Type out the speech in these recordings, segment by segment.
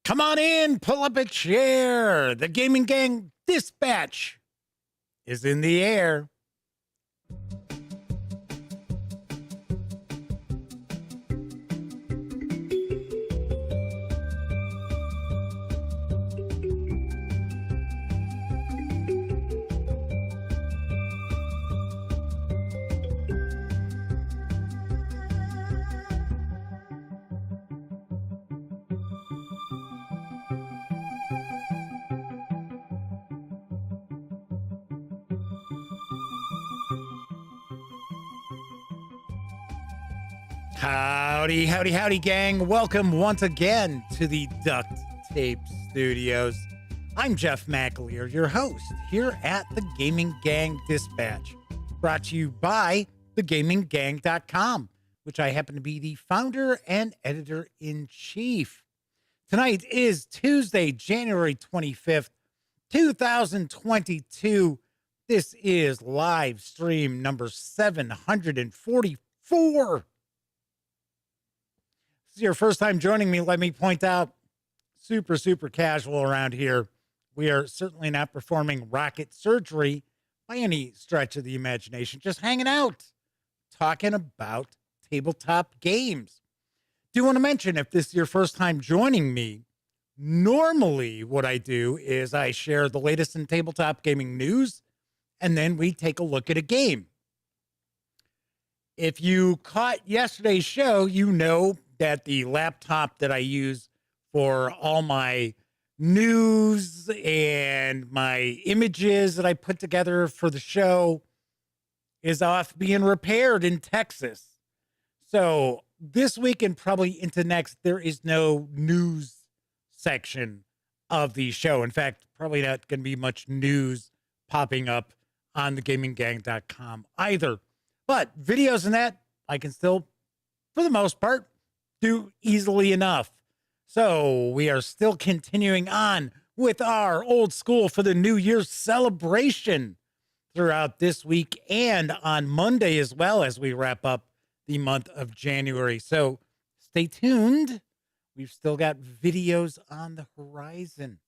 Come on in, pull up a chair. The Gaming Gang Dispatch is in the air. Howdy, howdy, howdy, gang. Welcome once again to the Duct Tape Studios. I'm Jeff McAleer, your host here at the Gaming Gang Dispatch, brought to you by thegaminggang.com, which I happen to be the founder and editor-in-chief. Tonight is Tuesday, January 25th, 2022. This is live stream number 744. This is your first time joining me, let me point out, super casual around here. We are certainly not performing rocket surgery by any stretch of the imagination, just hanging out, talking about tabletop games. Do want to mention, if this is your first time joining me, normally what I do is I share the latest in tabletop gaming news, and then we take a look at a game. If you caught yesterday's show, you know that the laptop that I use for all my news and my images that I put together for the show is off being repaired in Texas. So this week and probably into next, there is no news section of the show. In fact, probably not going to be much news popping up on thegaminggang.com either. But videos and that, I can still, for the most part, do easily enough. So we are still continuing on with our old school for the New Year's celebration throughout this week and on Monday as well, as we wrap up the month of January. So stay tuned. We've still got videos on the horizon.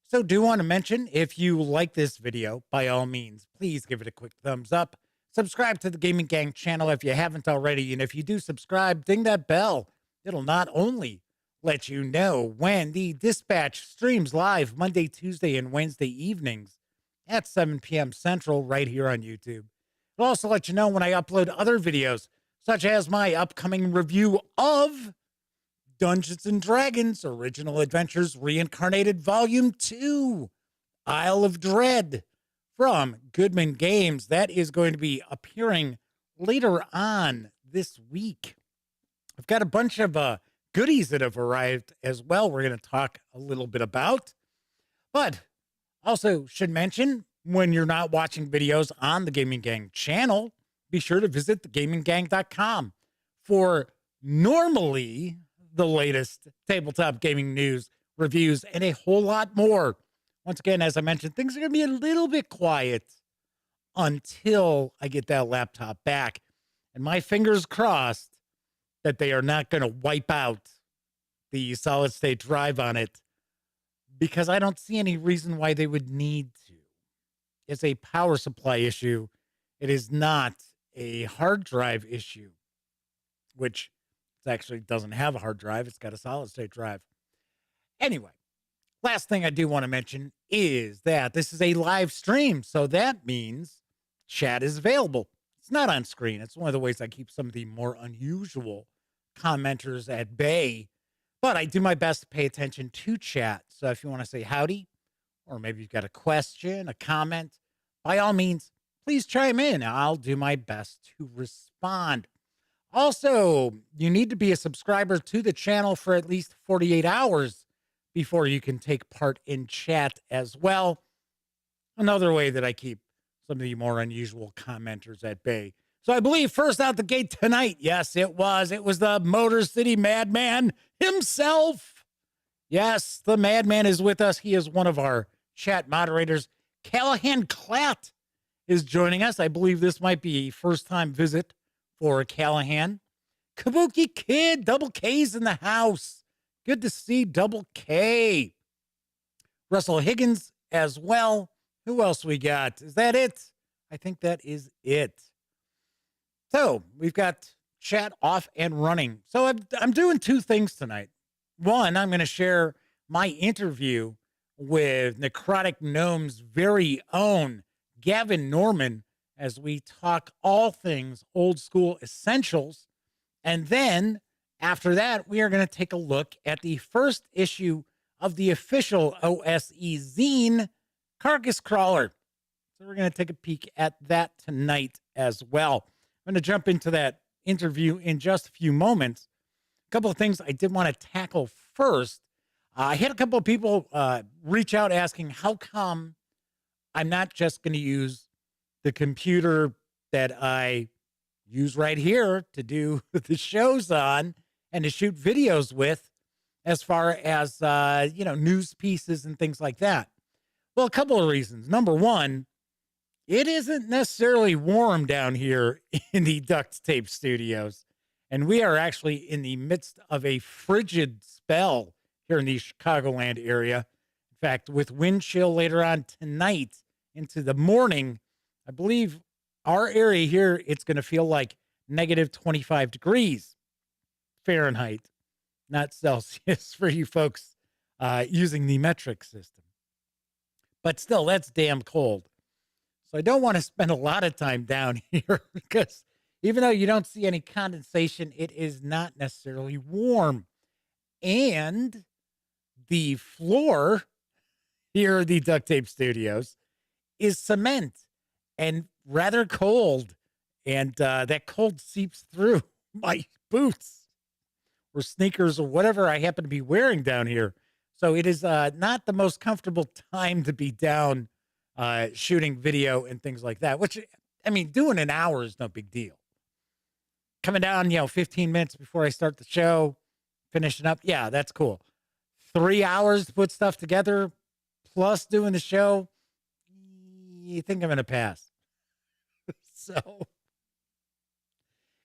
So do want to mention, if you like this video, by all means, please give it a quick thumbs up. Subscribe to the Gaming Gang channel if you haven't already. And if you do subscribe, ding that bell. It'll not only let you know when the Dispatch streams live Monday, Tuesday, and Wednesday evenings at 7 p.m. Central right here on YouTube. It'll also let you know when I upload other videos, such as my upcoming review of Dungeons & Dragons Original Adventures Reincarnated Volume 2, Isle of Dread, from Goodman Games. That is going to be appearing later on this week. I've got a bunch of goodies that have arrived as well we're going to talk a little bit about. But also should mention, when you're not watching videos on the Gaming Gang channel, be sure to visit thegaminggang.com for normally the latest tabletop gaming news, reviews, and a whole lot more. Once again, as I mentioned, things are going to be a little bit quiet until I get that laptop back. And my fingers crossed that they are not going to wipe out the solid state drive on it, because I don't see any reason why they would need to. It's a power supply issue. It is not a hard drive issue, which it actually doesn't have a hard drive. It's got a solid state drive. Anyway. Last thing I do want to mention is that this is a live stream, so that means chat is available. It's not on screen. It's one of the ways I keep some of the more unusual commenters at bay, but I do my best to pay attention to chat. So if you want to say howdy, or maybe you've got a question, a comment, by all means, please chime in. I'll do my best to respond. Also, you need to be a subscriber to the channel for at least 48 hours before you can take part in chat as well. Another way that I keep some of the more unusual commenters at bay. So I believe first out the gate tonight, yes, it was the Motor City Madman himself. Yes, the Madman is with us. He is one of our chat moderators. Callahan Klatt is joining us. I believe this might be a first-time visit for Callahan. Kabuki Kid, double K's in the house. Good to see Double K. Russell Higgins as well. Who else we got? Is that it? I think that is it. So we've got chat off and running. So I'm doing two things tonight. One, I'm going to share my interview with Necrotic Gnome's very own Gavin Norman as we talk all things old school essentials. And then after that, we are going to take a look at the first issue of the official OSE zine, Carcass Crawler. So we're going to take a peek at that tonight as well. I'm going to jump into that interview in just a few moments. A couple of things I did want to tackle first. I had a couple of people reach out asking how come I'm not just going to use the computer that I use right here to do the shows on and to shoot videos with, as far as, news pieces and things like that. Well, a couple of reasons. Number one, it isn't necessarily warm down here in the Duct Tape Studios. And we are actually in the midst of a frigid spell here in the Chicagoland area. In fact, with wind chill later on tonight into the morning, I believe our area here, it's going to feel like negative 25 degrees Fahrenheit, not Celsius for you folks using the metric system. But still, that's damn cold. So I don't want to spend a lot of time down here because even though you don't see any condensation, it is not necessarily warm. And the floor here at the Duct Tape Studios is cement and rather cold. And that cold seeps through my boots or sneakers or whatever I happen to be wearing down here. So it is not the most comfortable time to be down shooting video and things like that, which, I mean, doing an hour is no big deal. Coming down, 15 minutes before I start the show, finishing up. Yeah, that's cool. 3 hours to put stuff together, plus doing the show. You think I'm going to pass. So,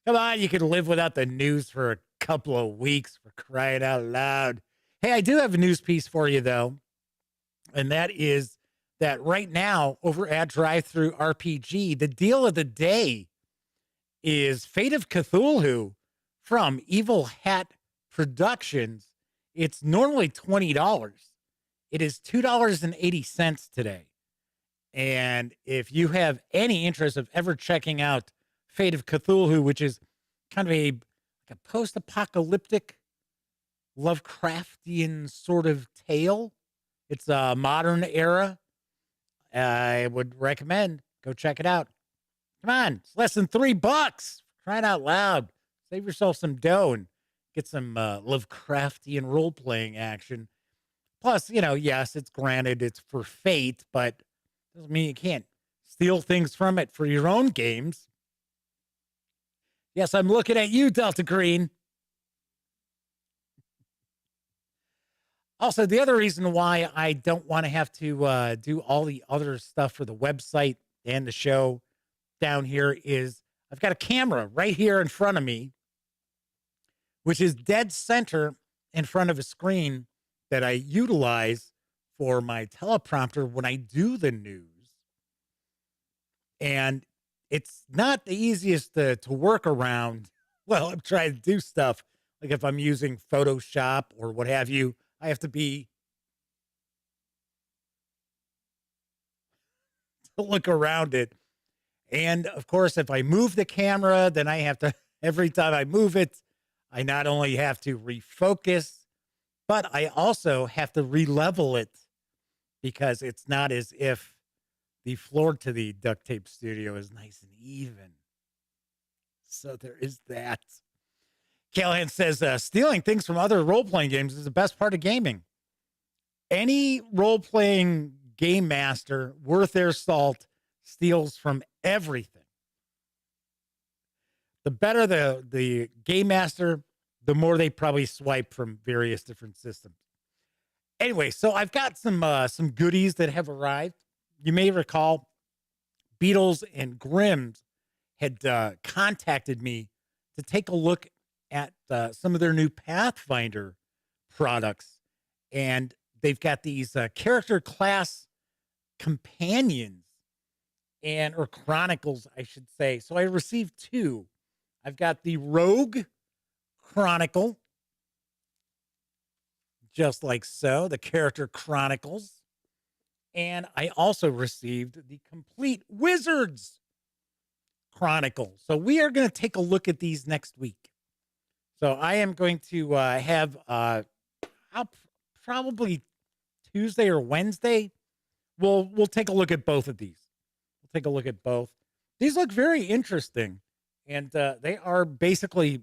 come on, you can live without the news for a couple of weeks, for crying out loud. Hey, I do have a news piece for you, though. And that is that right now, over at DriveThruRPG, the deal of the day is Fate of Cthulhu from Evil Hat Productions. It's normally $20. It is $2.80 today. And if you have any interest of ever checking out Fate of Cthulhu, which is kind of a post-apocalyptic Lovecraftian sort of tale, it's a modern era, I would recommend go check it out. Come on, it's less than $3. Crying out loud. Save yourself some dough and get some Lovecraftian role-playing action. Plus, yes, it's granted it's for Fate, but doesn't mean you can't steal things from it for your own games. Yes, I'm looking at you, Delta Green. Also, the other reason why I don't want to have to do all the other stuff for the website and the show down here is I've got a camera right here in front of me, which is dead center in front of a screen that I utilize for my teleprompter when I do the news. And it's not the easiest to work around. Well, I'm trying to do stuff like if I'm using Photoshop or what have you, I have to look around it. And of course, if I move the camera, then I have to, every time I move it, I not only have to refocus, but I also have to re-level it because it's not as if the floor to the Duct Tape Studio is nice and even. So there is that. Callahan says, stealing things from other role-playing games is the best part of gaming. Any role-playing game master worth their salt steals from everything. The better the game master, the more they probably swipe from various different systems. Anyway, so I've got some goodies that have arrived. You may recall Beatles and Grimm's had contacted me to take a look at some of their new Pathfinder products, and they've got these character class companions or chronicles, I should say. So I received two. I've got the Rogue Chronicle, just like so, the character chronicles. And I also received the Complete Wizards Chronicle. So we are going to take a look at these next week. So I am going to have I'll probably Tuesday or Wednesday. We'll take a look at both of these. We'll take a look at both. These look very interesting, and they are basically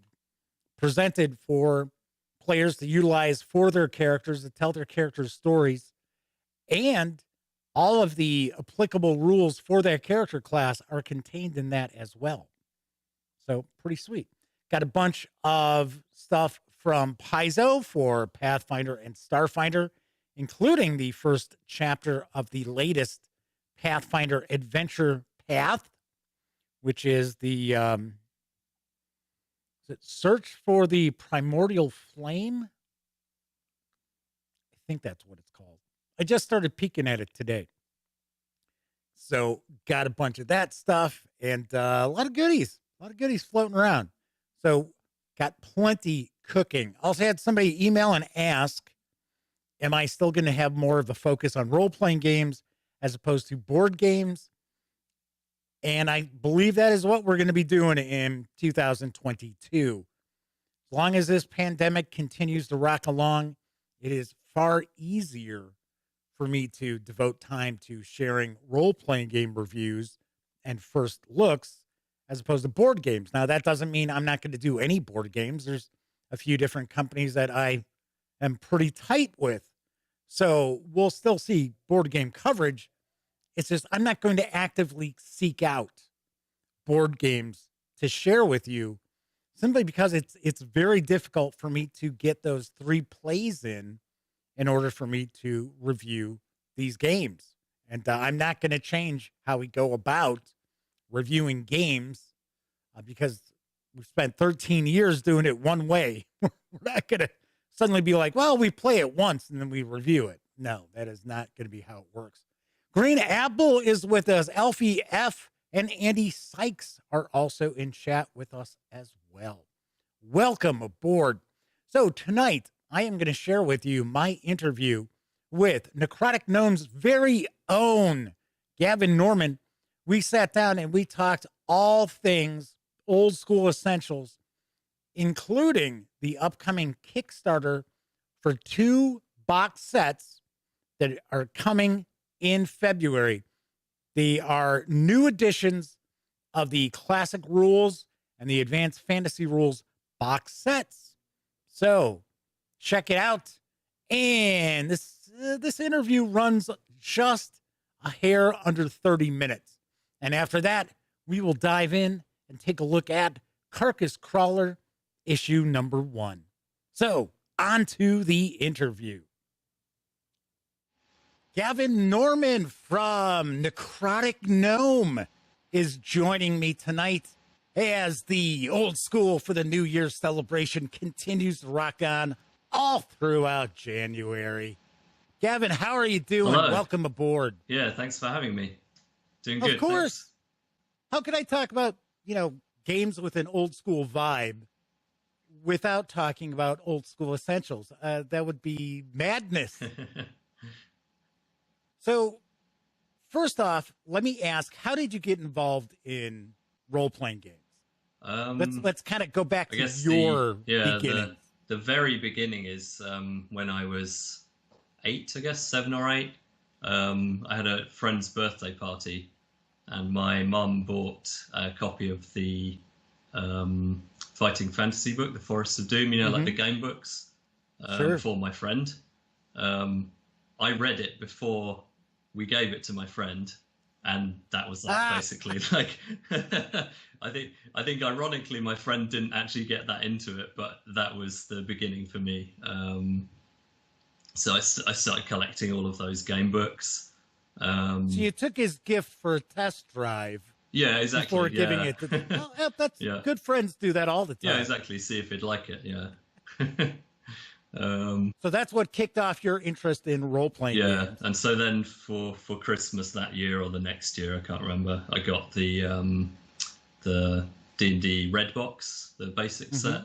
presented for players to utilize for their characters, to tell their characters' stories, and all of the applicable rules for that character class are contained in that as well. So pretty sweet. Got a bunch of stuff from Paizo for Pathfinder and Starfinder, including the first chapter of the latest Pathfinder Adventure Path, which is the Search for the Primordial Flame. I think that's what it's called. I just started peeking at it today. So got a bunch of that stuff and a lot of goodies floating around. So got plenty cooking. Also had somebody email and ask, am I still going to have more of a focus on role-playing games as opposed to board games? And I believe that is what we're going to be doing in 2022. As long as this pandemic continues to rock along, it is far easier for me to devote time to sharing role-playing game reviews and first looks as opposed to board games. Now, that doesn't mean I'm not going to do any board games. There's a few different companies that I am pretty tight with. So we'll still see board game coverage. It's just I'm not going to actively seek out board games to share with you simply because it's very difficult for me to get those 3 plays in order for me to review these games. And I'm not going to change how we go about reviewing games because we've spent 13 years doing it one way. We're not going to suddenly be like, well, we play it once and then we review it. No, that is not going to be how it works. Green Apple is with us. Alfie F. and Andy Sykes are also in chat with us as well. Welcome aboard. So tonight, I am going to share with you my interview with Necrotic Gnome's very own Gavin Norman. We sat down and we talked all things old school essentials, including the upcoming Kickstarter for 2 box sets that are coming in February. They are new editions of the classic rules and the advanced fantasy rules box sets. So check it out. And this interview runs just a hair under 30 minutes. And after that, we will dive in and take a look at Carcass Crawler issue number 1. So on to the interview. Gavin Norman from Necrotic Gnome is joining me tonight as the old school for the New Year's celebration continues to rock on all throughout January. Gavin, how are you doing? Hello. Welcome aboard. Yeah, thanks for having me. Doing good. Of course. Thanks. How could I talk about, games with an old school vibe without talking about old school essentials? That would be madness. So, first off, let me ask, how did you get involved in role-playing games? Let's kind of go back to your beginning. The very beginning is when I was 8, I guess, 7 or 8. I had a friend's birthday party, and my mum bought a copy of the fighting fantasy book, The Forest of Doom, like the game books, for my friend. I read it before we gave it to my friend, and that was basically like I think ironically my friend didn't actually get that into it, but that was the beginning for me. So I started collecting all of those game books. So you took his gift for a test drive. Yeah, exactly. Before giving it to that's good friends do that all the time. Yeah, exactly. See if he'd like it. Yeah. So that's what kicked off your interest in role-playing games. And so then for Christmas that year or the next year, I can't remember, I got the D&D Red Box, the basic set.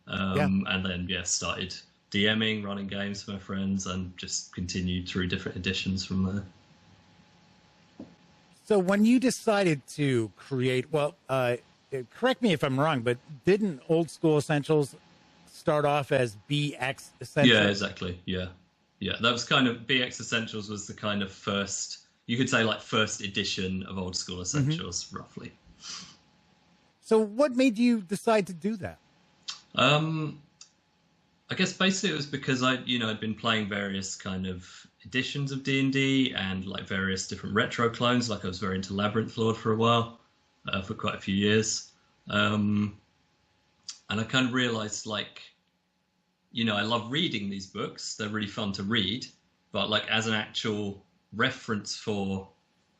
And then, started DMing, running games for my friends, and just continued through different editions from there. So when you decided to create, correct me if I'm wrong, but didn't Old School Essentials start off as BX Essentials? Yeah, exactly. Yeah. That was kind of, BX Essentials was the kind of first, you could say like first edition of Old School Essentials, roughly. So what made you decide to do that? I guess basically it was because I'd been playing various kind of editions of D&D and like various different retro clones. Like I was very into Labyrinth Lord for a while, for quite a few years. And I kind of realized like, I love reading these books. They're really fun to read, but like as an actual reference for,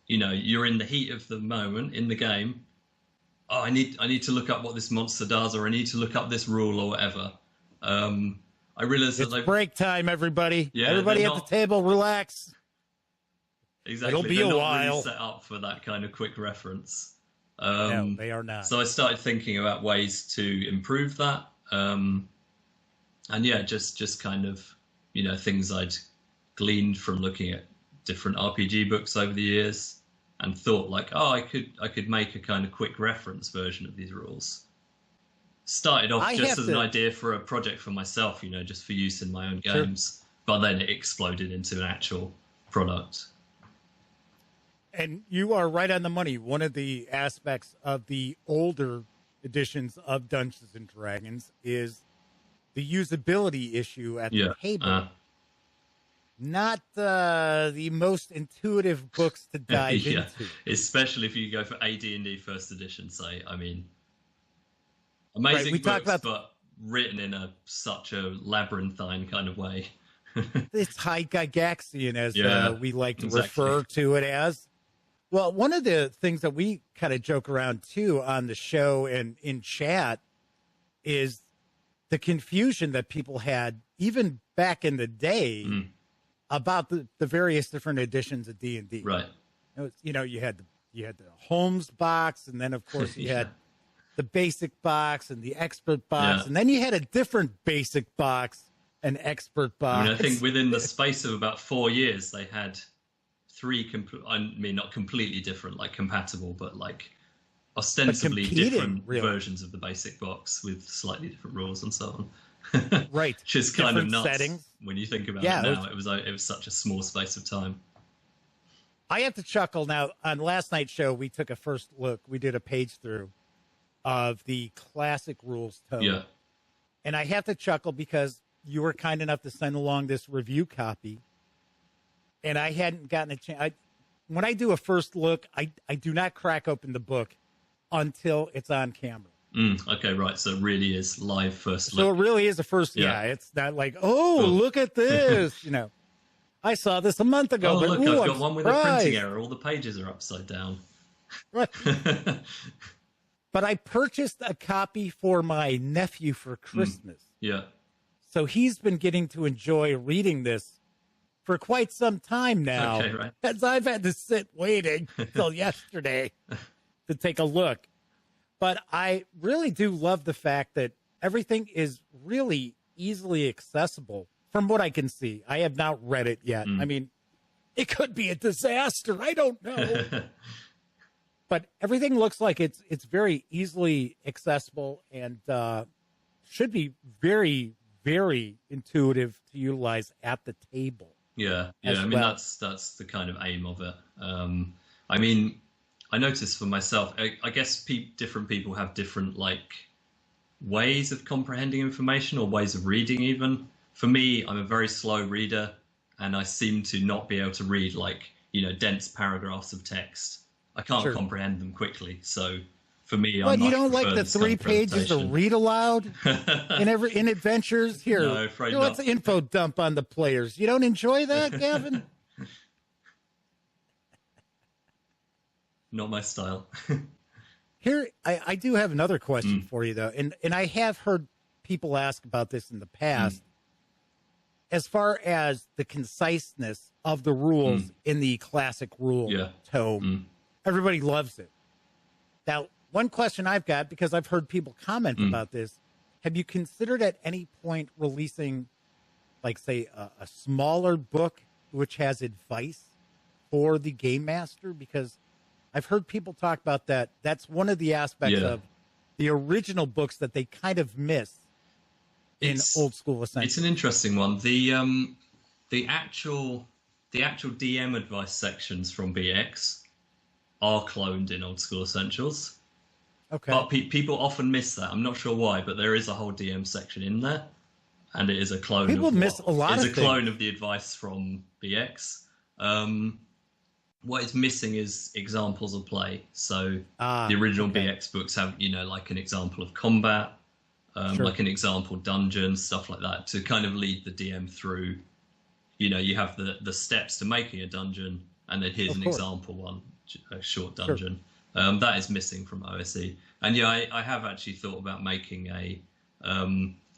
you're in the heat of the moment in the game. Oh, I need to look up what this monster does, or I need to look up this rule or whatever. I realized it's that break time, everybody. Yeah, everybody at the table, relax. Exactly. It'll be they're a not while. Really set up for that kind of quick reference. No, they are not. So I started thinking about ways to improve that. And just kind of, things I'd gleaned from looking at different RPG books over the years, and thought like, oh, I could make a kind of quick reference version of these rules. Started off just as an idea for a project for myself, just for use in my own games. Sure. But then it exploded into an actual product. And you are right on the money. One of the aspects of the older editions of Dungeons and Dragons is the usability issue at the table. Not the most intuitive books to dive into. Especially if you go for AD&D first edition, say. I mean, amazing books, but written in such a labyrinthine kind of way. It's high Gygaxian, as we like to refer to it as. Well, one of the things that we kind of joke around, too, on the show and in chat is the confusion that people had, even back in the day, about the various different editions of D&D. Right. You had the Holmes box, and then, of course, you had the basic box and the expert box, and then you had a different basic box, an expert box. I think within the space of about 4 years, they had three, not completely different, like compatible, but like ostensibly different versions of the basic box with slightly different rules and so on. Right. Which is kind of nuts settings. When you think about it now. It was such a small space of time. I have to chuckle now. On last night's show, we took a first look. We did a page through of the classic rules tome. Yeah. And I have to chuckle because you were kind enough to send along this review copy. And I hadn't gotten a chance. When I do a first look, I do not crack open the book until it's on camera. Okay, right. So it really is live first look. So it really is a first. Yeah, it's not like, look at this. I saw this a month ago. Oh, but look, I've got one with a printing error. All the pages are upside down. Right. But I purchased a copy for my nephew for Christmas. Yeah. So he's been getting to enjoy reading this for quite some time now. Okay, right. As I've had to sit waiting till yesterday to take a look. But I really do love the fact that everything is really easily accessible from what I can see. I have not read it yet. I mean, it could be a disaster. I don't know. But everything looks like it's very easily accessible and should be very, very intuitive to utilize at the table. Yeah. I mean, that's the kind of aim of it. I mean, I noticed for myself, I guess different people have different like ways of comprehending information or ways of reading even. For me, I'm a very slow reader and I seem to not be able to read like, dense paragraphs of text. I can't comprehend them quickly. So for me, I you don't like the 3 pages of read aloud in adventures? Here, no, afraid not. Let's info dump on the players. You don't enjoy that, Gavin? Not my style. Here, I do have another question for you, though. And I have heard people ask about this in the past. as far as the conciseness of the rules in the classic rule tome, everybody loves it. Now, one question I've got, because I've heard people comment about this, have you considered at any point releasing, like, say, a smaller book which has advice for the game master? Because I've heard people talk about that. That's one of the aspects of the original books that they kind of miss in Old School Essentials. It's an interesting one. The actual DM advice sections from BX are cloned in Old School Essentials. Okay. But people often miss that. I'm not sure why, but there is a whole DM section in there, and it is a clone. People miss a lot of things. It's a clone of the advice from BX. What is missing is examples of play. So the original BX books have, like an example of combat, like an example dungeon, stuff like that, to kind of lead the DM through. You have the steps to making a dungeon, and then here's an example one, a short dungeon. That is missing from OSE. And I have actually thought about making a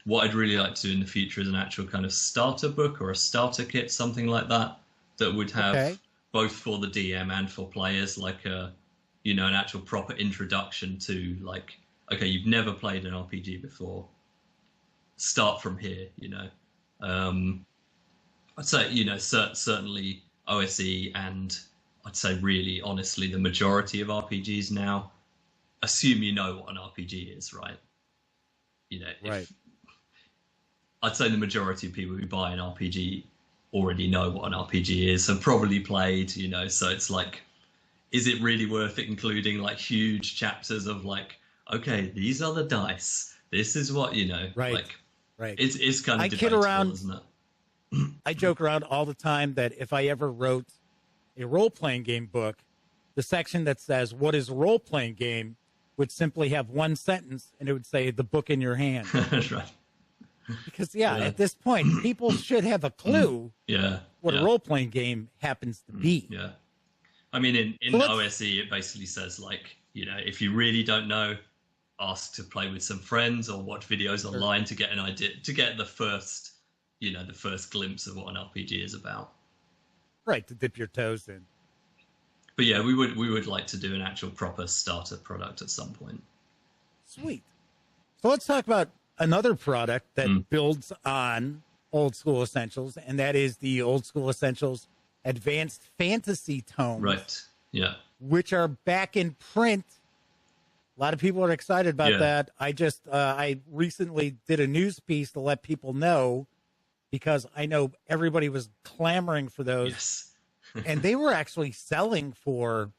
what I'd really like to do in the future is an actual kind of starter book or a starter kit, something like that would have both for the DM and for players, like an actual proper introduction to, like, okay, you've never played an RPG before, start from here. I'd say certainly OSE, and I'd say really honestly the majority of RPGs now assume you know what an RPG is, right? I'd say the majority of people who buy an RPG already know what an RPG is, have probably played, so it's like, is it really worth it including like huge chapters of like, okay, these are the dice, this is what, right. It's kind of I debatable, kid around, isn't it? I joke around all the time that if I ever wrote a role-playing game book, the section that says, what is a role-playing game, would simply have one sentence, and it would say, the book in your hand. That's right. Because, at this point, people should have a clue what a role-playing game happens to be. Yeah. I mean, in OSE, it basically says, like, if you really don't know, ask to play with some friends or watch videos online to get an idea, to get the first glimpse of what an RPG is about. Right, to dip your toes in. But yeah, we would like to do an actual proper starter product at some point. Sweet. So let's talk about another product that builds on Old School Essentials, and that is the Old School Essentials Advanced Fantasy Tomes. Right, yeah. Which are back in print. A lot of people are excited about that. I recently did a news piece to let people know, because I know everybody was clamoring for those. Yes. And they were actually selling for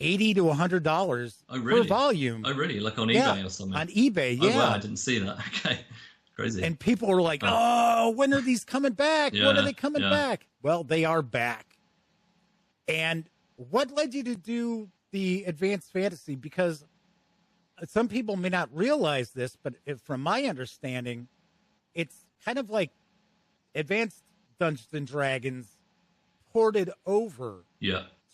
$80 to $100 per volume. Oh, really? Like on eBay or something? On eBay, Oh, wow, I didn't see that. Okay, crazy. And people were like, oh, when are these coming back? When are they coming back? Well, they are back. And what led you to do the Advanced Fantasy? Because some people may not realize this, but from my understanding, it's kind of like Advanced Dungeons and Dragons ported over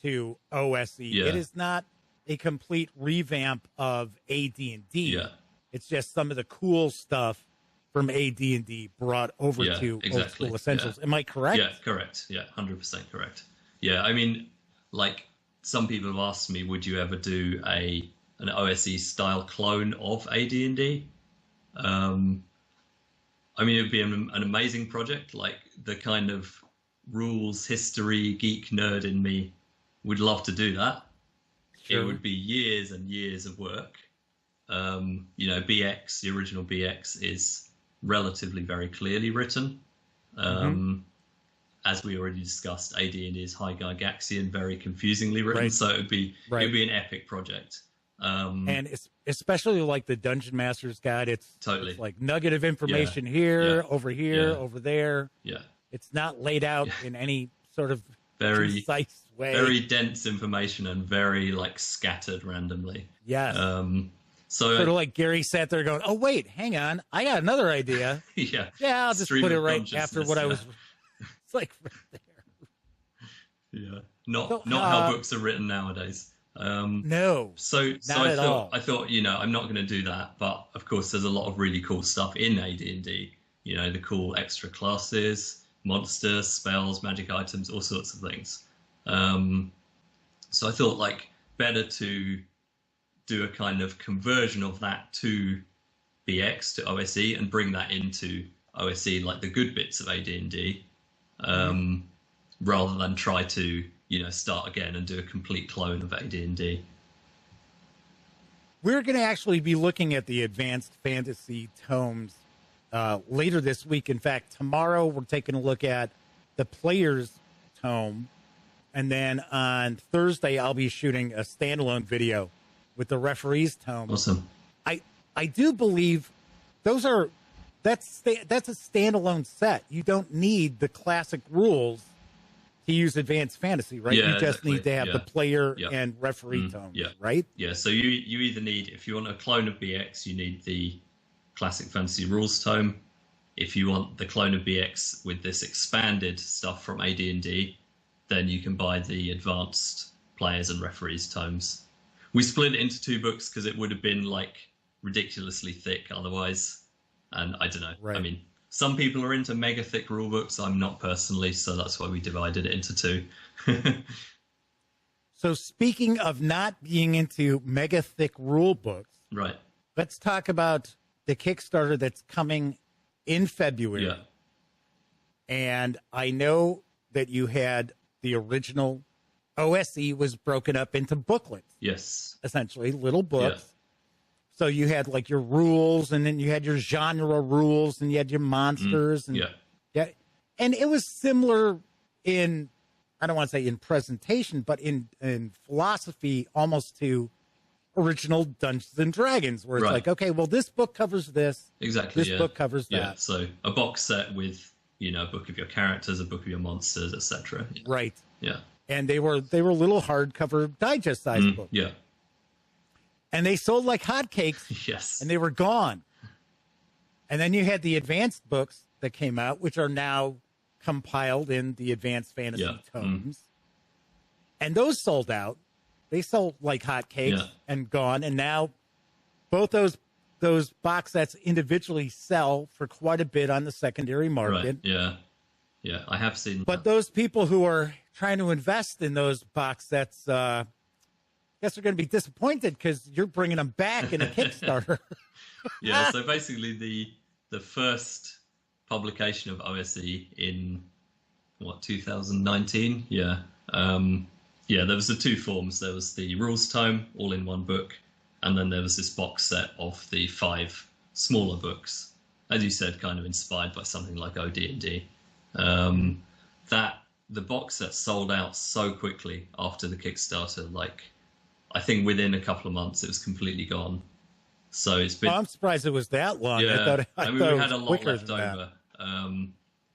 to OSE. Yeah. It is not a complete revamp of AD&D. Yeah. It's just some of the cool stuff from AD&D brought over to Old School Essentials. Am I correct? Yeah, correct. Yeah, 100% correct. Yeah, I mean, like, some people have asked me, would you ever do an OSE style clone of AD&D? I mean, it would be an amazing project. Like, the kind of rules, history, geek nerd in me would love to do that. Sure. It would be years and years of work. BX, the original BX, is relatively very clearly written. As we already discussed, AD&D is High Gygaxian, very confusingly written. Right. So it would be an epic project. And it's especially like the Dungeon Master's Guide. It's like nugget of information over here, over there. Yeah. It's not laid out in any sort of concise way. Very dense information and very like scattered randomly. Yes. So sort of like Gary sat there going, "Oh wait, hang on, I got another idea." Yeah, I'll just put it right after what I was. It's like right there. Yeah, not how books are written nowadays. No. So I thought, I'm not going to do that, but of course, there's a lot of really cool stuff in AD&D. you know, the cool extra classes, monsters, spells, magic items, all sorts of things. So I thought, like, better to do a kind of conversion of that to BX, to OSE, and bring that into OSE, like the good bits of AD&D, rather than try to, you know, start again and do a complete clone of AD&D. We're going to actually be looking at the advanced fantasy tomes later this week. In fact, tomorrow we're taking a look at the player's tome. And then on Thursday, I'll be shooting a standalone video with the referee's tome. Awesome. I do believe that's a standalone set. You don't need the classic rules to use advanced fantasy, right? Yeah, you just need to have the player and referee tomes, right? Yeah, so you either need, if you want a clone of BX, you need the classic fantasy rules tome. If you want the clone of BX with this expanded stuff from AD&D, then you can buy the advanced players and referees tomes. We split it into 2 books because it would have been like ridiculously thick otherwise. And I don't know. Right. I mean, some people are into mega thick rule books. I'm not personally, so that's why we divided it into 2. So speaking of not being into mega thick rule books, right? Let's talk about the Kickstarter that's coming in February. Yeah. And I know that you had the original OSE was broken up into booklets. Yes. Essentially, little books. Yeah. So you had like your rules, and then you had your genre rules, and you had your monsters. And and it was similar in, I don't want to say in presentation, but in philosophy, almost to original Dungeons and Dragons, where it's like, okay, well, this book covers this. Exactly. This book covers that. Yeah. So a box set with, you know, a book of your characters, a book of your monsters, etc. Yeah. Right. Yeah. And they were little hardcover digest sized books. Yeah. And they sold like hotcakes. Yes. And they were gone. And then you had the advanced books that came out, which are now compiled in the advanced fantasy tomes. And those sold out. They sold like hotcakes and gone. And now both those box sets individually sell for quite a bit on the secondary market. Right. Yeah. Yeah. I have seen But those people who are trying to invest in those box sets, I guess they're going to be disappointed because you're bringing them back in a Kickstarter. Yeah, so basically the first publication of OSE in, 2019? Yeah. There was the 2 forms. There was the rules tome, all in one book, and then there was this box set of the 5 smaller books, as you said, kind of inspired by something like OD&D. That the box set sold out so quickly after the Kickstarter, like, I think within a couple of months it was completely gone. So it's been. I'm surprised it was that long. Yeah, I mean, thought we had a lot left over.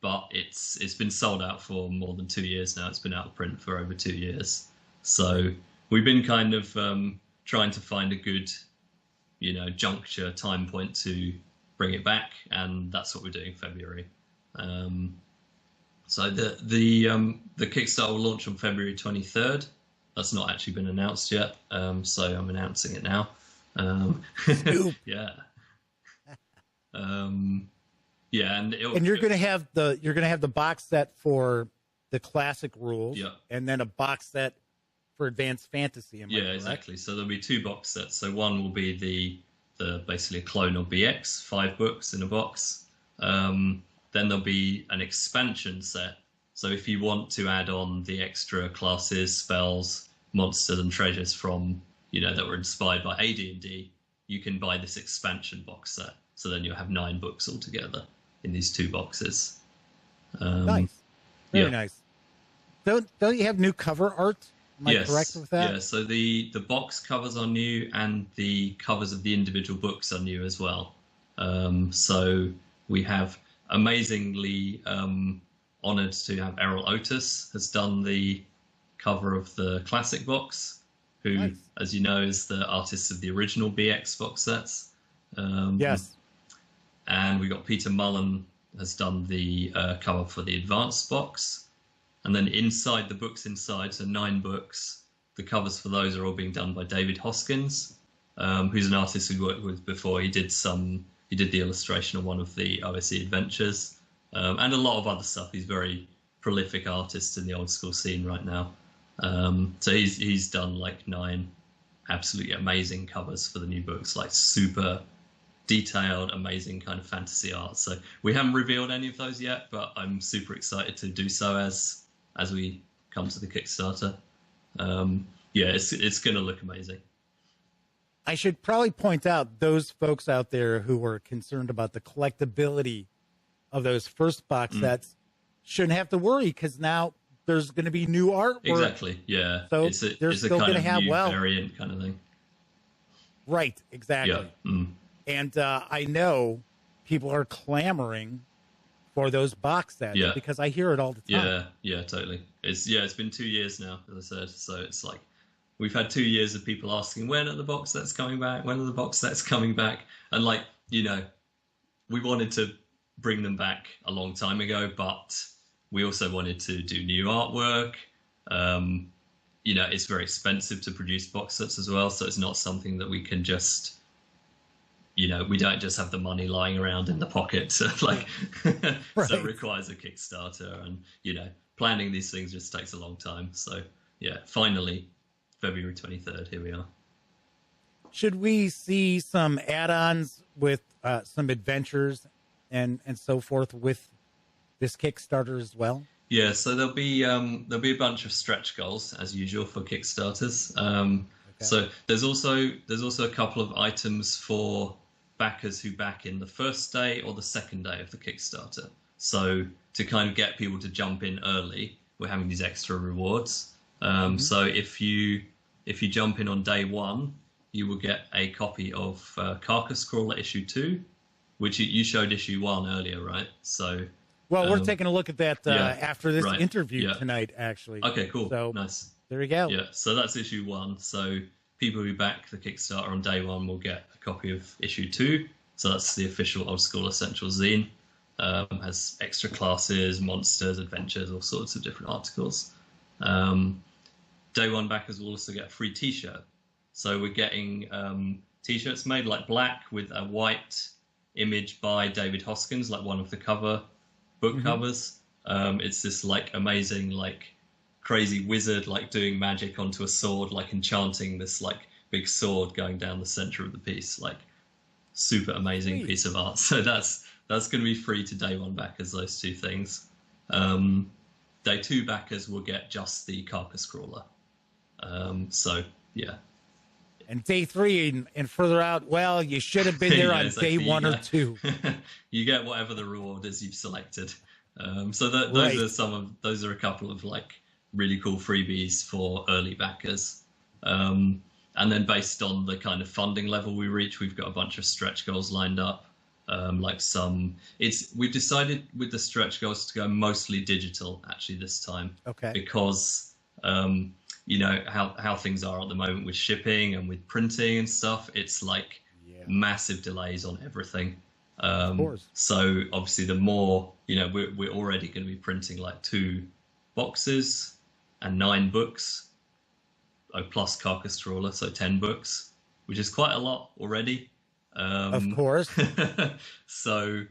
But it's been sold out for more than 2 years now. It's been out of print for over 2 years. So we've been kind of trying to find a good, juncture time point to bring it back, and that's what we're doing in February. So the Kickstarter will launch on February 23rd. That's not actually been announced yet, so I'm announcing it now. Yeah. And you're going to have the box set for the classic rules, and then a box set for advanced fantasy. Am I correct? Exactly. So there'll be 2 box sets. So one will be the basically a clone of BX, 5 books in a box. Then there'll be an expansion set. So if you want to add on the extra classes, spells, monsters, and treasures from, that were inspired by AD&D, you can buy this expansion box set. So then you'll have 9 books altogether in these 2 boxes. Nice. Very nice. Don't you have new cover art? Am I correct with that? Yeah, so the box covers are new, and the covers of the individual books are new as well. So we have amazingly honored to have Errol Otis has done the cover of the classic box, who, as you know, is the artist of the original BX box sets. Yes. And we got Peter Mullen has done the cover for the advanced box. And then inside the books inside, so 9 books, the covers for those are all being done by David Hoskins, who's an artist we worked with before. He did some he did the illustration on one of the OSE adventures, and a lot of other stuff. He's very prolific artist in the old school scene right now. So he's done like 9 absolutely amazing covers for the new books, like super detailed, amazing kind of fantasy art. So we haven't revealed any of those yet, but I'm super excited to do so as we come to the Kickstarter. Yeah, it's going to look amazing. I should probably point out those folks out there who were concerned about the collectability of those first box sets shouldn't have to worry, because now there's going to be new artwork. Exactly. Yeah. So it's they're a still kind going to of have new variant kind of thing. Right. Exactly. Yeah. And I know people are clamoring for those box sets because I hear it all the time. Yeah, totally. It's been 2 years now, as I said. So it's like we've had 2 years of people asking, when are the box sets coming back? When are the box sets coming back? And like, you know, we wanted to bring them back a long time ago, but we also wanted to do new artwork. You know, it's very expensive to produce box sets as well, so it's not something that we can just, you know, we don't just have the money lying around in the pocket. So like, Right. So it requires a Kickstarter, and you know, planning these things just takes a long time. So yeah, finally, February 23rd, here we are. Should we see some add-ons with some adventures and so forth with this Kickstarter as well? Yeah, so there'll be a bunch of stretch goals as usual for Kickstarters. So there's also a couple of items for backers who back in the first day or the second day of the Kickstarter. So to kind of get people to jump in early, we're having these extra rewards. So if you jump in on day 1, you will get a copy of Carcass Crawler issue 2, which you showed issue 1 earlier, right? So. Well, we're taking a look at that after this interview Yeah. tonight, actually. Okay, cool. So Nice. there we go. Yeah, so that's issue 1. So people who back the Kickstarter on day 1 will get a copy of issue 2. So that's the official Old School Essential zine. Has extra classes, monsters, adventures, all sorts of different articles. Day 1 backers will also get a free T-shirt. So we're getting T-shirts made like black with a white image by David Hoskins, like one of the book covers. It's this like amazing, like crazy wizard, like doing magic onto a sword, like enchanting this like big sword going down the center of the piece, like super amazing piece of art. So that's going to be free to day 1 backers, those 2 things. Day 2 backers will get just the Carcass Crawler. So yeah. And day 3 and further out, well, you should have been there on day 1 or 2. You get whatever the reward is you've selected. So those are a couple of like really cool freebies for early backers. And then based on the kind of funding level we reach, we've got a bunch of stretch goals lined up. We've decided with the stretch goals to go mostly digital actually this time. Okay. Because you know how things are at the moment with shipping and with printing and stuff. It's like massive delays on everything. Of course. So obviously the more, you know, we're already going to be printing like 2 boxes and 9 books, plus Carcass Crawler, so 10 books, which is quite a lot already. Of course. So,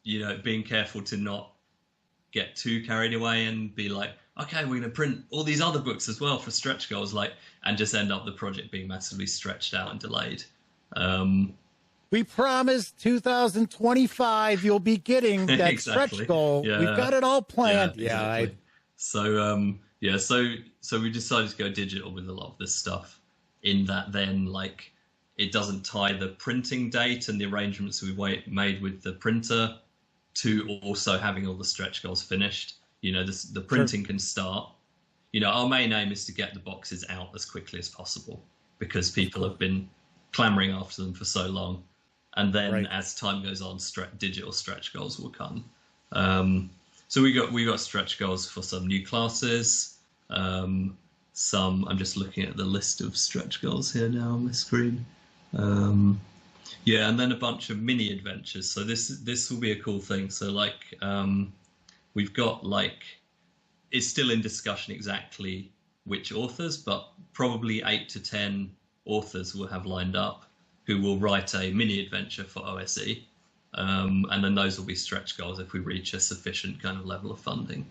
you know, being careful to not get too carried away and be like, okay, we're going to print all these other books as well for stretch goals, like, and just end up the project being massively stretched out and delayed. We promise 2025 you'll be getting that Exactly. stretch goal. Yeah. We've got it all planned. Yeah, exactly. So we decided to go digital with a lot of this stuff, in that then like it doesn't tie the printing date and the arrangements we made with the printer to also having all the stretch goals finished. You know, the printing can start. You know, our main aim is to get the boxes out as quickly as possible because people have been clamoring after them for so long. And then as time goes on, digital stretch goals will come. So we got stretch goals for some new classes. I'm just looking at the list of stretch goals here now on my screen. And then a bunch of mini adventures. So this will be a cool thing. So like we've got like, it's still in discussion exactly which authors, but probably 8 to 10 authors will have lined up who will write a mini adventure for OSE, and then those will be stretch goals if we reach a sufficient kind of level of funding.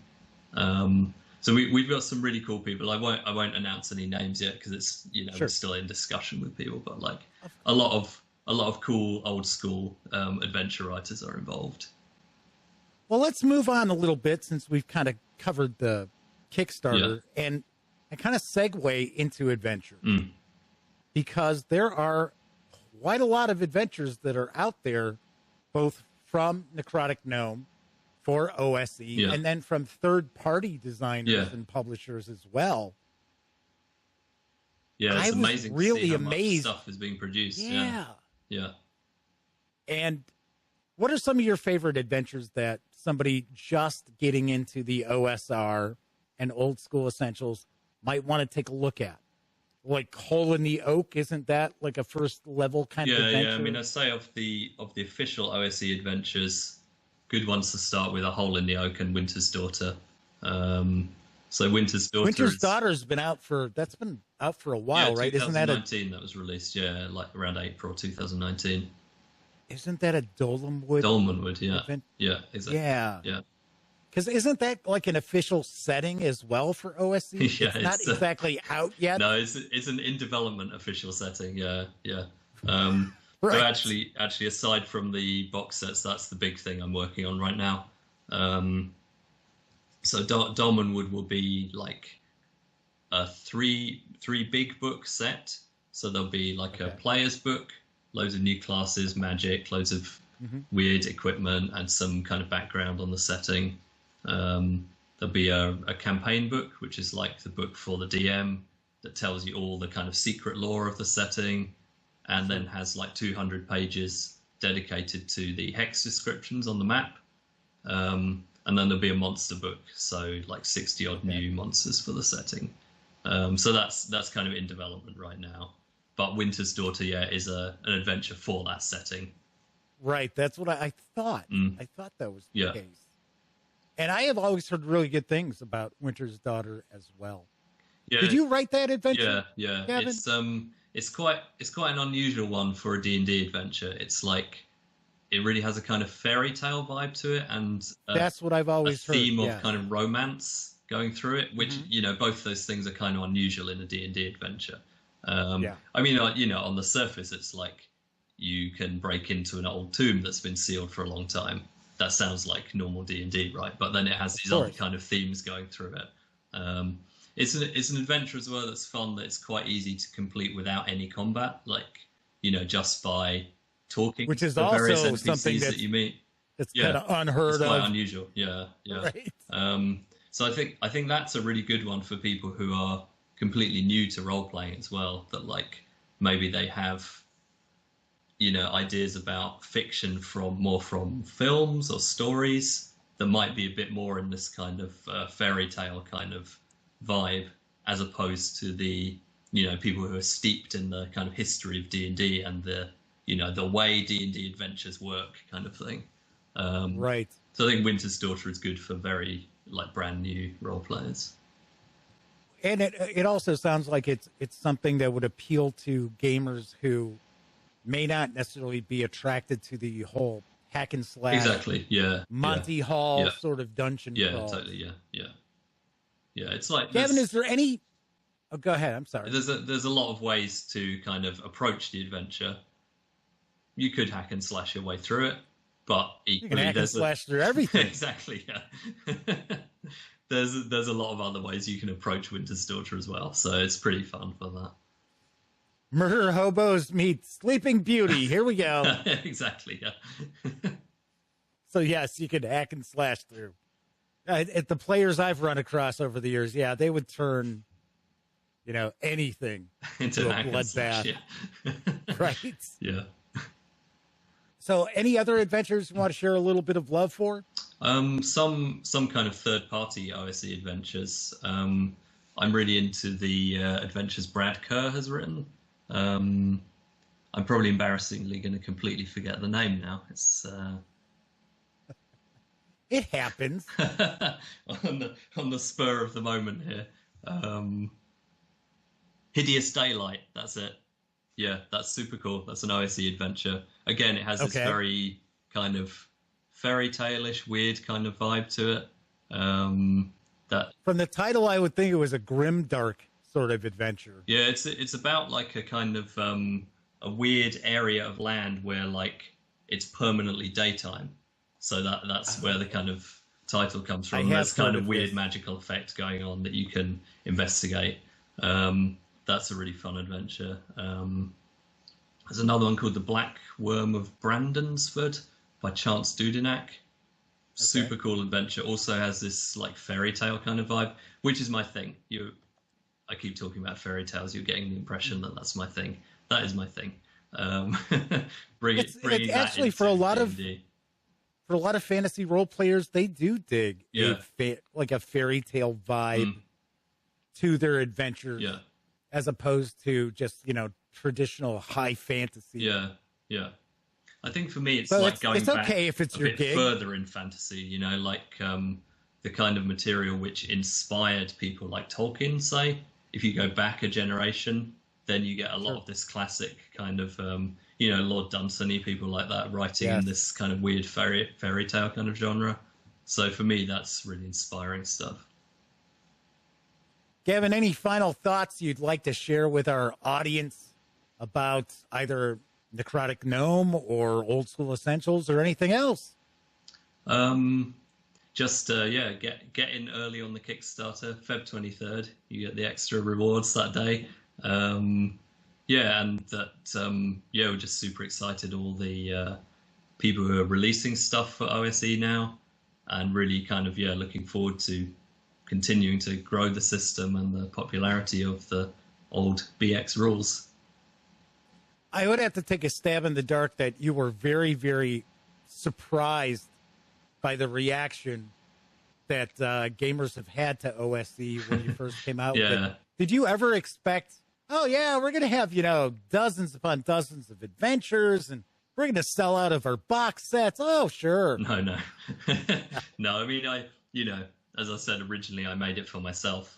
So we've got some really cool people. I won't announce any names yet because it's we're still in discussion with people, but like a lot of cool old school adventure writers are involved. Well, let's move on a little bit since we've kind of covered the Kickstarter and kind of segue into adventure because there are quite a lot of adventures that are out there, both from Necrotic Gnome for OSE and then from third-party designers and publishers as well. Yeah, it's amazing. Really to see how amazed. Much stuff is being produced. Yeah. And what are some of your favorite adventures that somebody just getting into the OSR and old school essentials might want to take a look at? Like Hole in the Oak, isn't that like a first level kind of adventure? Yeah. I mean, I'd say of the official OSE adventures, good ones to start with are Hole in the Oak and Winter's Daughter. So Winter's Daughter's been out for a while, right? Isn't that 2019 that was released? Yeah, like around April 2019. Isn't that a Dolmenwood? Dolmenwood, yeah. Event? Yeah, exactly. Yeah. Because isn't that like an official setting as well for OSE? Yeah, it's not exactly out yet. No, it's an in development official setting. Yeah. Right. So actually, aside from the box sets, that's the big thing I'm working on right now. So Dolmenwood will be like a three big book set. So there'll be like a player's book, loads of new classes, magic, loads of weird equipment, and some kind of background on the setting. There'll be a campaign book, which is like the book for the DM that tells you all the kind of secret lore of the setting, and then has like 200 pages dedicated to the hex descriptions on the map. And then there'll be a monster book, so like 60 odd new monsters for the setting. So that's kind of in development right now. But Winter's Daughter, is an adventure for that setting. Right, that's what I thought. I thought that was the case. And I have always heard really good things about Winter's Daughter as well. Yeah. Did you write that adventure? Yeah. Gavin? It's quite an unusual one for a D&D adventure. It's like it really has a kind of fairy tale vibe to it, and that's what I've always heard. A theme of kind of romance going through it, which both those things are kind of unusual in a D&D adventure. I mean, on the surface, it's like you can break into an old tomb that's been sealed for a long time. That sounds like normal D&D, right? But then it has these other kind of themes going through it. It's an adventure as well that's fun, that it's quite easy to complete without any combat, like, just by talking, which is to the also various NPCs something that you meet. It's kind of unheard of. It's quite unusual. Yeah. Right. So I think that's a really good one for people who are completely new to role playing as well, that like maybe they have ideas about fiction from films or stories that might be a bit more in this kind of fairy tale kind of vibe, as opposed to the people who are steeped in the kind of history of D&D and the the way D&D adventures work kind of thing. Right. So I think Winter's Daughter is good for very like brand new role players. And it also sounds like it's something that would appeal to gamers who may not necessarily be attracted to the whole hack and slash. Exactly. Yeah. Monty Hall sort of dungeon. Yeah. Totally. Yeah. It's like Gavin. Is there any? Oh, go ahead. I'm sorry. There's a lot of ways to kind of approach the adventure. You could hack and slash your way through it, but equally you can hack and slash through everything. Exactly. Yeah. There's a lot of other ways you can approach Winter's Daughter as well, so it's pretty fun for that. Murder hobos meet Sleeping Beauty. Here we go. Exactly. Yeah. So yes, you could hack and slash through. At the players I've run across over the years, they would turn, anything into a bloodbath. Yeah. Right. Yeah. So, any other adventures you want to share a little bit of love for? Some kind of third-party OSE adventures. I'm really into the adventures Brad Kerr has written. I'm probably embarrassingly going to completely forget the name now. It's it happens on the spur of the moment here. Hideous Daylight. That's it. Yeah, that's super cool. That's an OSE adventure. Again, it has this Okay. very kind of fairy tale-ish, weird kind of vibe to it. That From the title, I would think it was a grim dark sort of adventure. Yeah, it's about like a kind of a weird area of land where like it's permanently daytime. So that's where the kind of title comes I from. have There's kind heard of of weird this. magical effect going on that you can investigate. That's a really fun adventure. There's another one called The Black Worm of Brandonsford by Chance Dudenak. Super cool adventure. Also has this like fairy tale kind of vibe, which is my thing. I keep talking about fairy tales. You're getting the impression that that's my thing. That is my thing. Um, It's bringing that actually into for a lot of D&D. fantasy role players, they do dig Yeah. like a fairy tale vibe to their adventures, Yeah, as opposed to just traditional high fantasy. yeah, yeah. I think for me, it's So like going it's back okay if it's a your bit gig. further in fantasy. Like the kind of material which inspired people like Tolkien. Say, if you go back a generation, then you get a lot of this classic kind of Lord Dunsany, people like that writing in Yes. this kind of weird fairy tale kind of genre. So for me, that's really inspiring stuff. Gavin, any final thoughts you'd like to share with our audience about either Necrotic Gnome or Old School Essentials or anything else? Just get in early on the Kickstarter, Feb 23rd. You get the extra rewards that day. And that we're just super excited. All the people who are releasing stuff for OSE now, and really kind of looking forward to continuing to grow the system and the popularity of the old BX rules. I would have to take a stab in the dark that you were very, very surprised by the reaction that gamers have had to OSE when you first came out with Yeah. it. Did you ever expect, oh, yeah, we're going to have, dozens upon dozens of adventures and we're going to sell out of our box sets? Oh, sure. No. No, I mean, as I said originally, I made it for myself,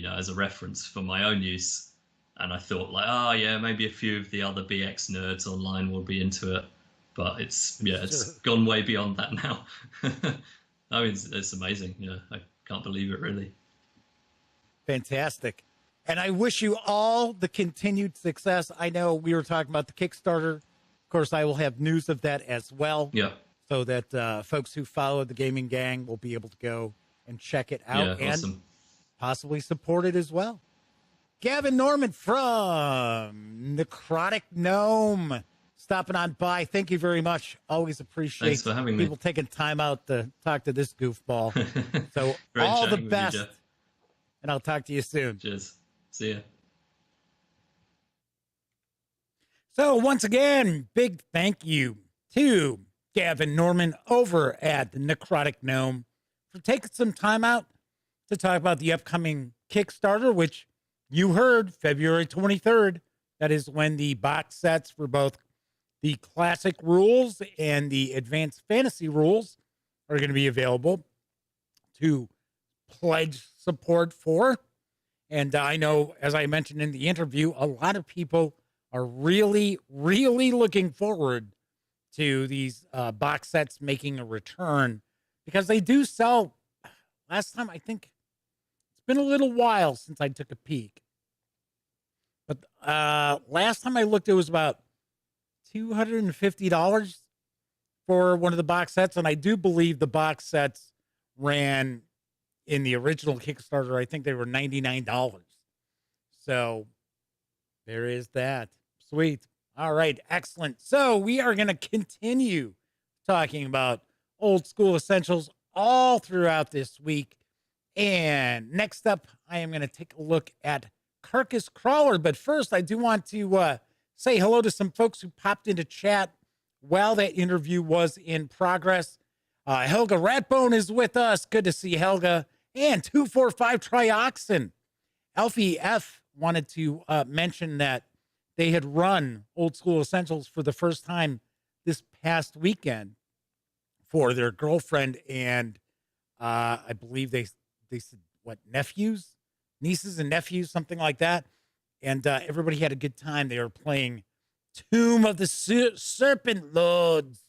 as a reference for my own use. And I thought like, maybe a few of the other BX nerds online will be into it. But it's gone way beyond that now. I mean, it's amazing. I can't believe it, really. Fantastic. And I wish you all the continued success. I know we were talking about the Kickstarter. Of course, I will have news of that as well. Yeah. So that folks who follow the Gaming Gang will be able to go and check it out and awesome. possibly support it as well. Gavin Norman from Necrotic Gnome stopping on by. Thank you very much. Always appreciate Thanks for having me. people taking time out to talk to this goofball. So Great all the chatting with you, best. Jeff. And I'll talk to you soon. Cheers. See ya. So once again, big thank you to Gavin Norman over at the Necrotic Gnome for taking some time out to talk about the upcoming Kickstarter, which you heard February 23rd. That is when the box sets for both the classic rules and the advanced fantasy rules are going to be available to pledge support for. And I know, as I mentioned in the interview, a lot of people are really, really looking forward to these box sets making a return because they do sell. Last time, I think it's been a little while since I took a peek. But last time I looked, it was about $250 for one of the box sets. And I do believe the box sets ran in the original Kickstarter. I think they were $99. So there is that. Sweet. All right. Excellent. So we are going to continue talking about Old School Essentials all throughout this week. And next up, I am going to take a look at Carcass Crawler. But first, I do want to say hello to some folks who popped into chat while that interview was in progress. Helga Ratbone is with us. Good to see Helga. And 245 Trioxin. Alfie F wanted to mention that they had run Old School Essentials for the first time this past weekend for their girlfriend and I believe they said, what, nieces and nephews, something like that. and everybody had a good time. They were playing Tomb of the Serpent Lords,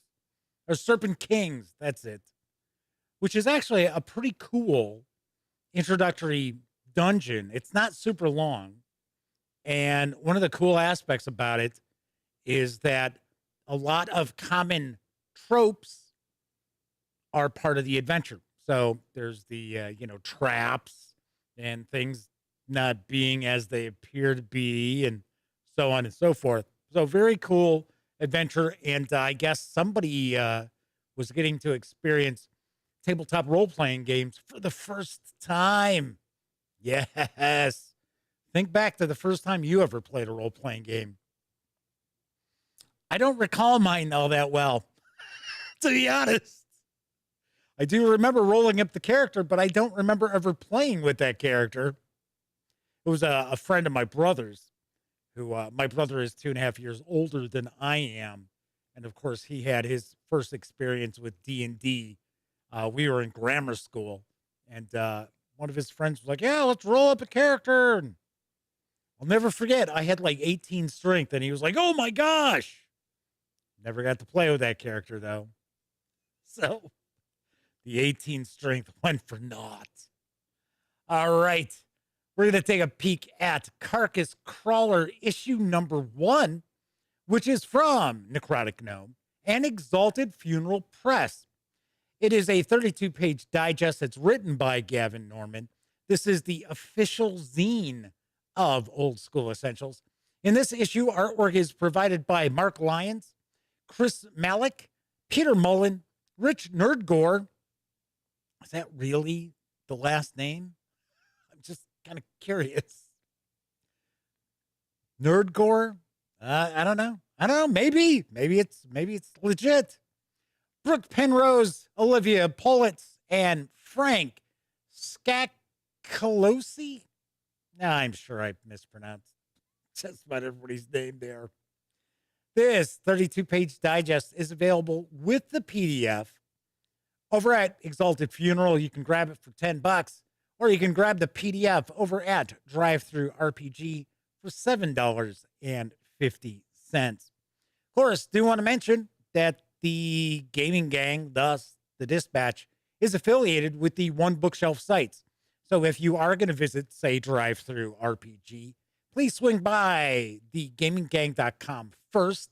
or Serpent Kings. That's it, which is actually a pretty cool introductory dungeon. It's not super long. And one of the cool aspects about it is that a lot of common tropes are part of the adventure. So there's the, traps and things not being as they appear to be, and so on and so forth. So very cool adventure. And I guess somebody was getting to experience tabletop role-playing games for the first time. Yes. Think back to the first time you ever played a role-playing game. I don't recall mine all that well, to be honest. I do remember rolling up the character, but I don't remember ever playing with that character. It was a friend of my brother's, who my brother is 2.5 years older than I am. And of course, he had his first experience with D&D. We were in grammar school, and one of his friends was like, yeah, let's roll up a character. And I'll never forget, I had like 18 strength, and he was like, oh my gosh. Never got to play with that character, though. So the 18 strength went for naught. All right. We're going to take a peek at Carcass Crawler issue number 1, which is from Necrotic Gnome and Exalted Funeral Press. It is a 32-page digest that's written by Gavin Norman. This is the official zine of Old School Essentials. In this issue, artwork is provided by Mark Lyons, Chris Malik, Peter Mullen, Rich Nerdgore. Is that really the last name? I'm just kind of curious. Nerdgore? I don't know. Maybe it's legit. Brooke Penrose, Olivia Politz, and Frank Scacolosi. Now, I'm sure I mispronounced just about everybody's name there. This 32-page digest is available with the PDF over at Exalted Funeral. You can grab it for $10, or you can grab the PDF over at DriveThruRPG for $7.50. Of course, do want to mention that the Gaming Gang, thus the Dispatch, is affiliated with the One Bookshelf sites. So if you are going to visit, say, DriveThruRPG, please swing by thegaminggang.com first,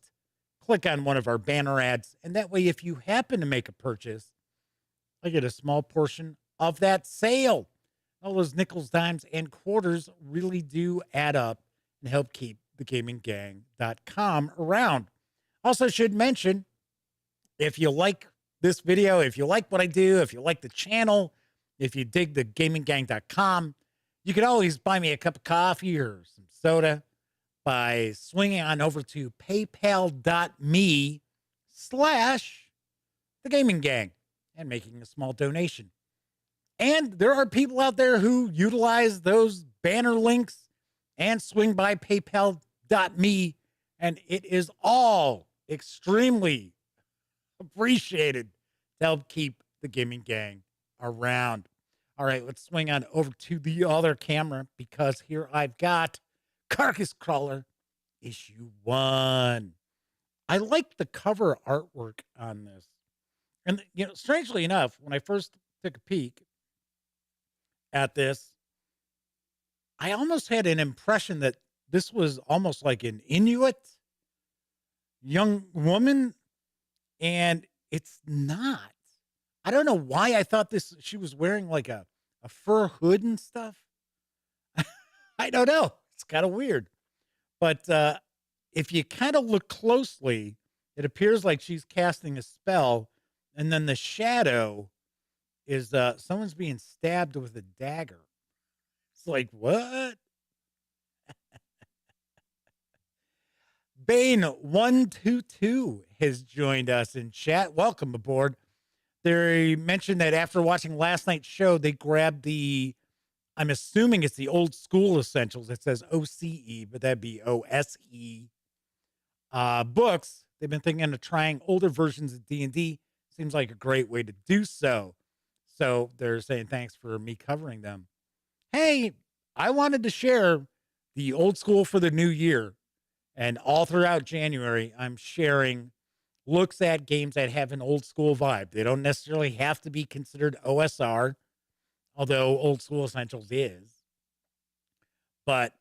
click on one of our banner ads, and that way, if you happen to make a purchase, I get a small portion of that sale. All those nickels, dimes, and quarters really do add up and help keep thegaminggang.com around. Also should mention, if you like this video, if you like what I do, if you like the channel, if you dig the gaminggang.com, you can always buy me a cup of coffee or some soda by swinging on over to paypal.me/thegaminggang and making a small donation. And there are people out there who utilize those banner links and swing by paypal.me, and it is all extremely appreciated to help keep the Gaming Gang around. All right, let's swing on over to the other camera, because here I've got Carcass Crawler issue 1. I like the cover artwork on this. And, strangely enough, when I first took a peek at this, I almost had an impression that this was almost like an Inuit young woman, and it's not. I don't know why I thought she was wearing like a fur hood and stuff. I don't know. It's kind of weird. But if you kind of look closely, it appears like she's casting a spell, and then the shadow is someone's being stabbed with a dagger. It's like, what? Bane122 has joined us in chat. Welcome aboard. They mentioned that after watching last night's show, they grabbed I'm assuming it's the Old School Essentials. It says OCE, but that'd be OSE books. They've been thinking of trying older versions of D&D. Seems like a great way to do so. So they're saying thanks for me covering them. Hey, I wanted to share the old school for the new year. And all throughout January, I'm sharing looks at games that have an old school vibe. They don't necessarily have to be considered OSR, although Old School Essentials is. But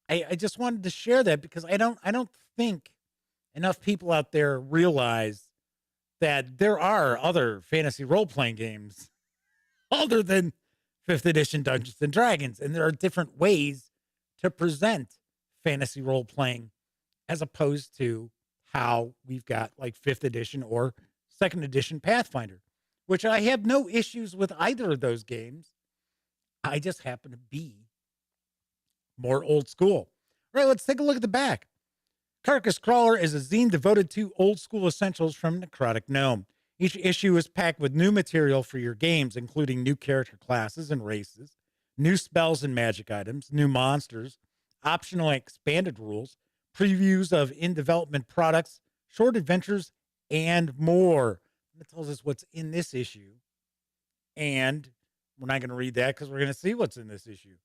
I just wanted to share that because I don't think enough people out there realize that there are other fantasy role-playing games other than 5th edition Dungeons and Dragons. And there are different ways to present fantasy role-playing as opposed to how we've got like 5th edition or 2nd edition Pathfinder, which I have no issues with either of those games. I just happen to be more old school. All right, let's take a look at the back. Carcass Crawler is a zine devoted to old school essentials from Necrotic Gnome. Each issue is packed with new material for your games, including new character classes and races, new spells and magic items, new monsters, optional expanded rules, previews of in-development products, short adventures, and more. It tells us what's in this issue. And we're not going to read that because we're going to see what's in this issue.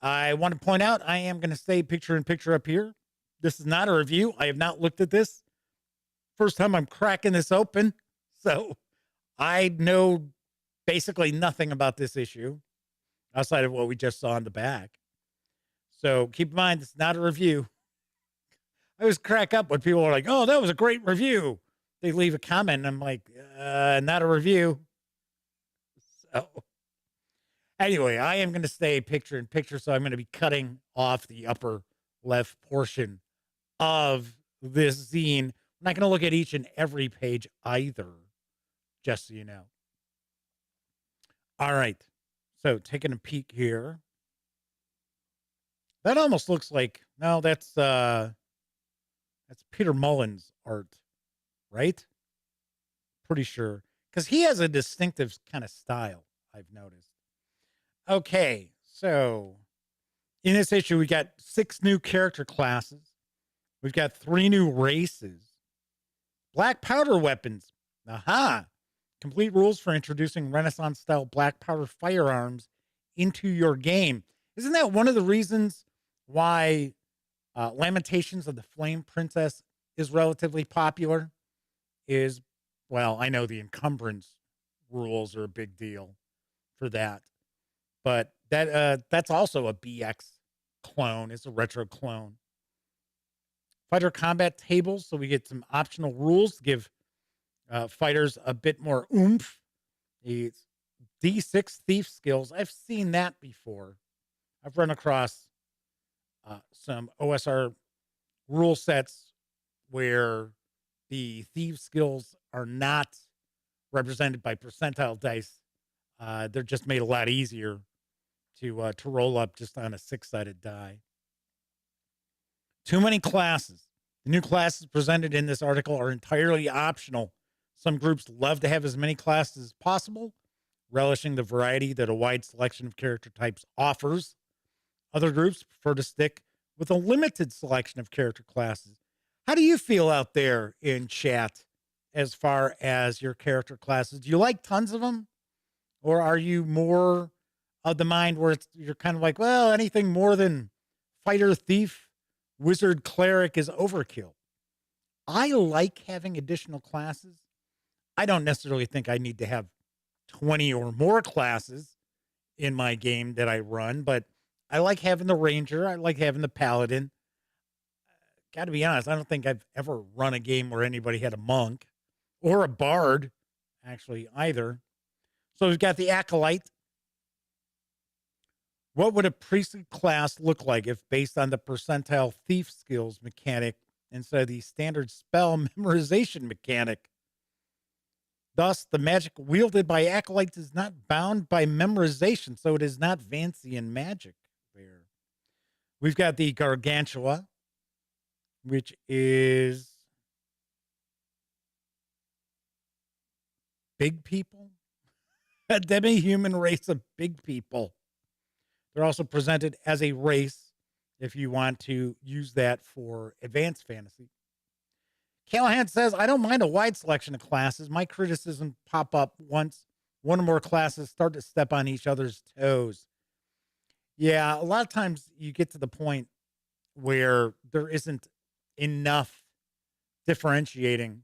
I want to point out I am going to stay picture-in-picture up here. This is not a review. I have not looked at this. First time I'm cracking this open. So I know basically nothing about this issue outside of what we just saw in the back. So keep in mind, it's not a review. I always crack up when people are like, oh, that was a great review. They leave a comment and I'm like, not a review. So anyway, I am going to stay picture in picture. So I'm going to be cutting off the upper left portion of this zine. I'm not going to look at each and every page either, just so you know. All right. So taking a peek here. That almost looks like, no, that's Peter Mullen's art, right? Pretty sure. Because he has a distinctive kind of style, I've noticed. Okay, so in this issue, we got 6 new character classes. We've got 3 new races. Black powder weapons. Aha! Complete rules for introducing Renaissance-style black powder firearms into your game. Isn't that one of the reasons why Lamentations of the Flame Princess is relatively popular? Is, well, I know the encumbrance rules are a big deal for that. But that's also a BX clone. It's a retro clone. Fighter combat tables, so we get some optional rules to give fighters a bit more oomph. It's D6 thief skills. I've seen that before. I've run across some OSR rule sets where the thief skills are not represented by percentile dice. They're just made a lot easier to roll up just on a 6-sided die. Too many classes. The new classes presented in this article are entirely optional. Some groups love to have as many classes as possible, relishing the variety that a wide selection of character types offers. Other groups prefer to stick with a limited selection of character classes. How do you feel out there in chat as far as your character classes? Do you like tons of them? Or are you more of the mind where you're kind of like, well, anything more than fighter, thief, wizard, cleric is overkill? I like having additional classes. I don't necessarily think I need to have 20 or more classes in my game that I run, but I like having the ranger. I like having the paladin. Got to be honest, I don't think I've ever run a game where anybody had a monk or a bard, actually, either. So we've got the acolyte. What would a priestly class look like if based on the percentile thief skills mechanic instead of the standard spell memorization mechanic? Thus, the magic wielded by acolytes is not bound by memorization, so it is not Vancian magic there. We've got the Gargantua, which is big people, a demi-human race of big people. They're also presented as a race if you want to use that for advanced fantasy. Callahan says, I don't mind a wide selection of classes. My criticisms pop up once one or more classes start to step on each other's toes. Yeah, a lot of times you get to the point where there isn't enough differentiating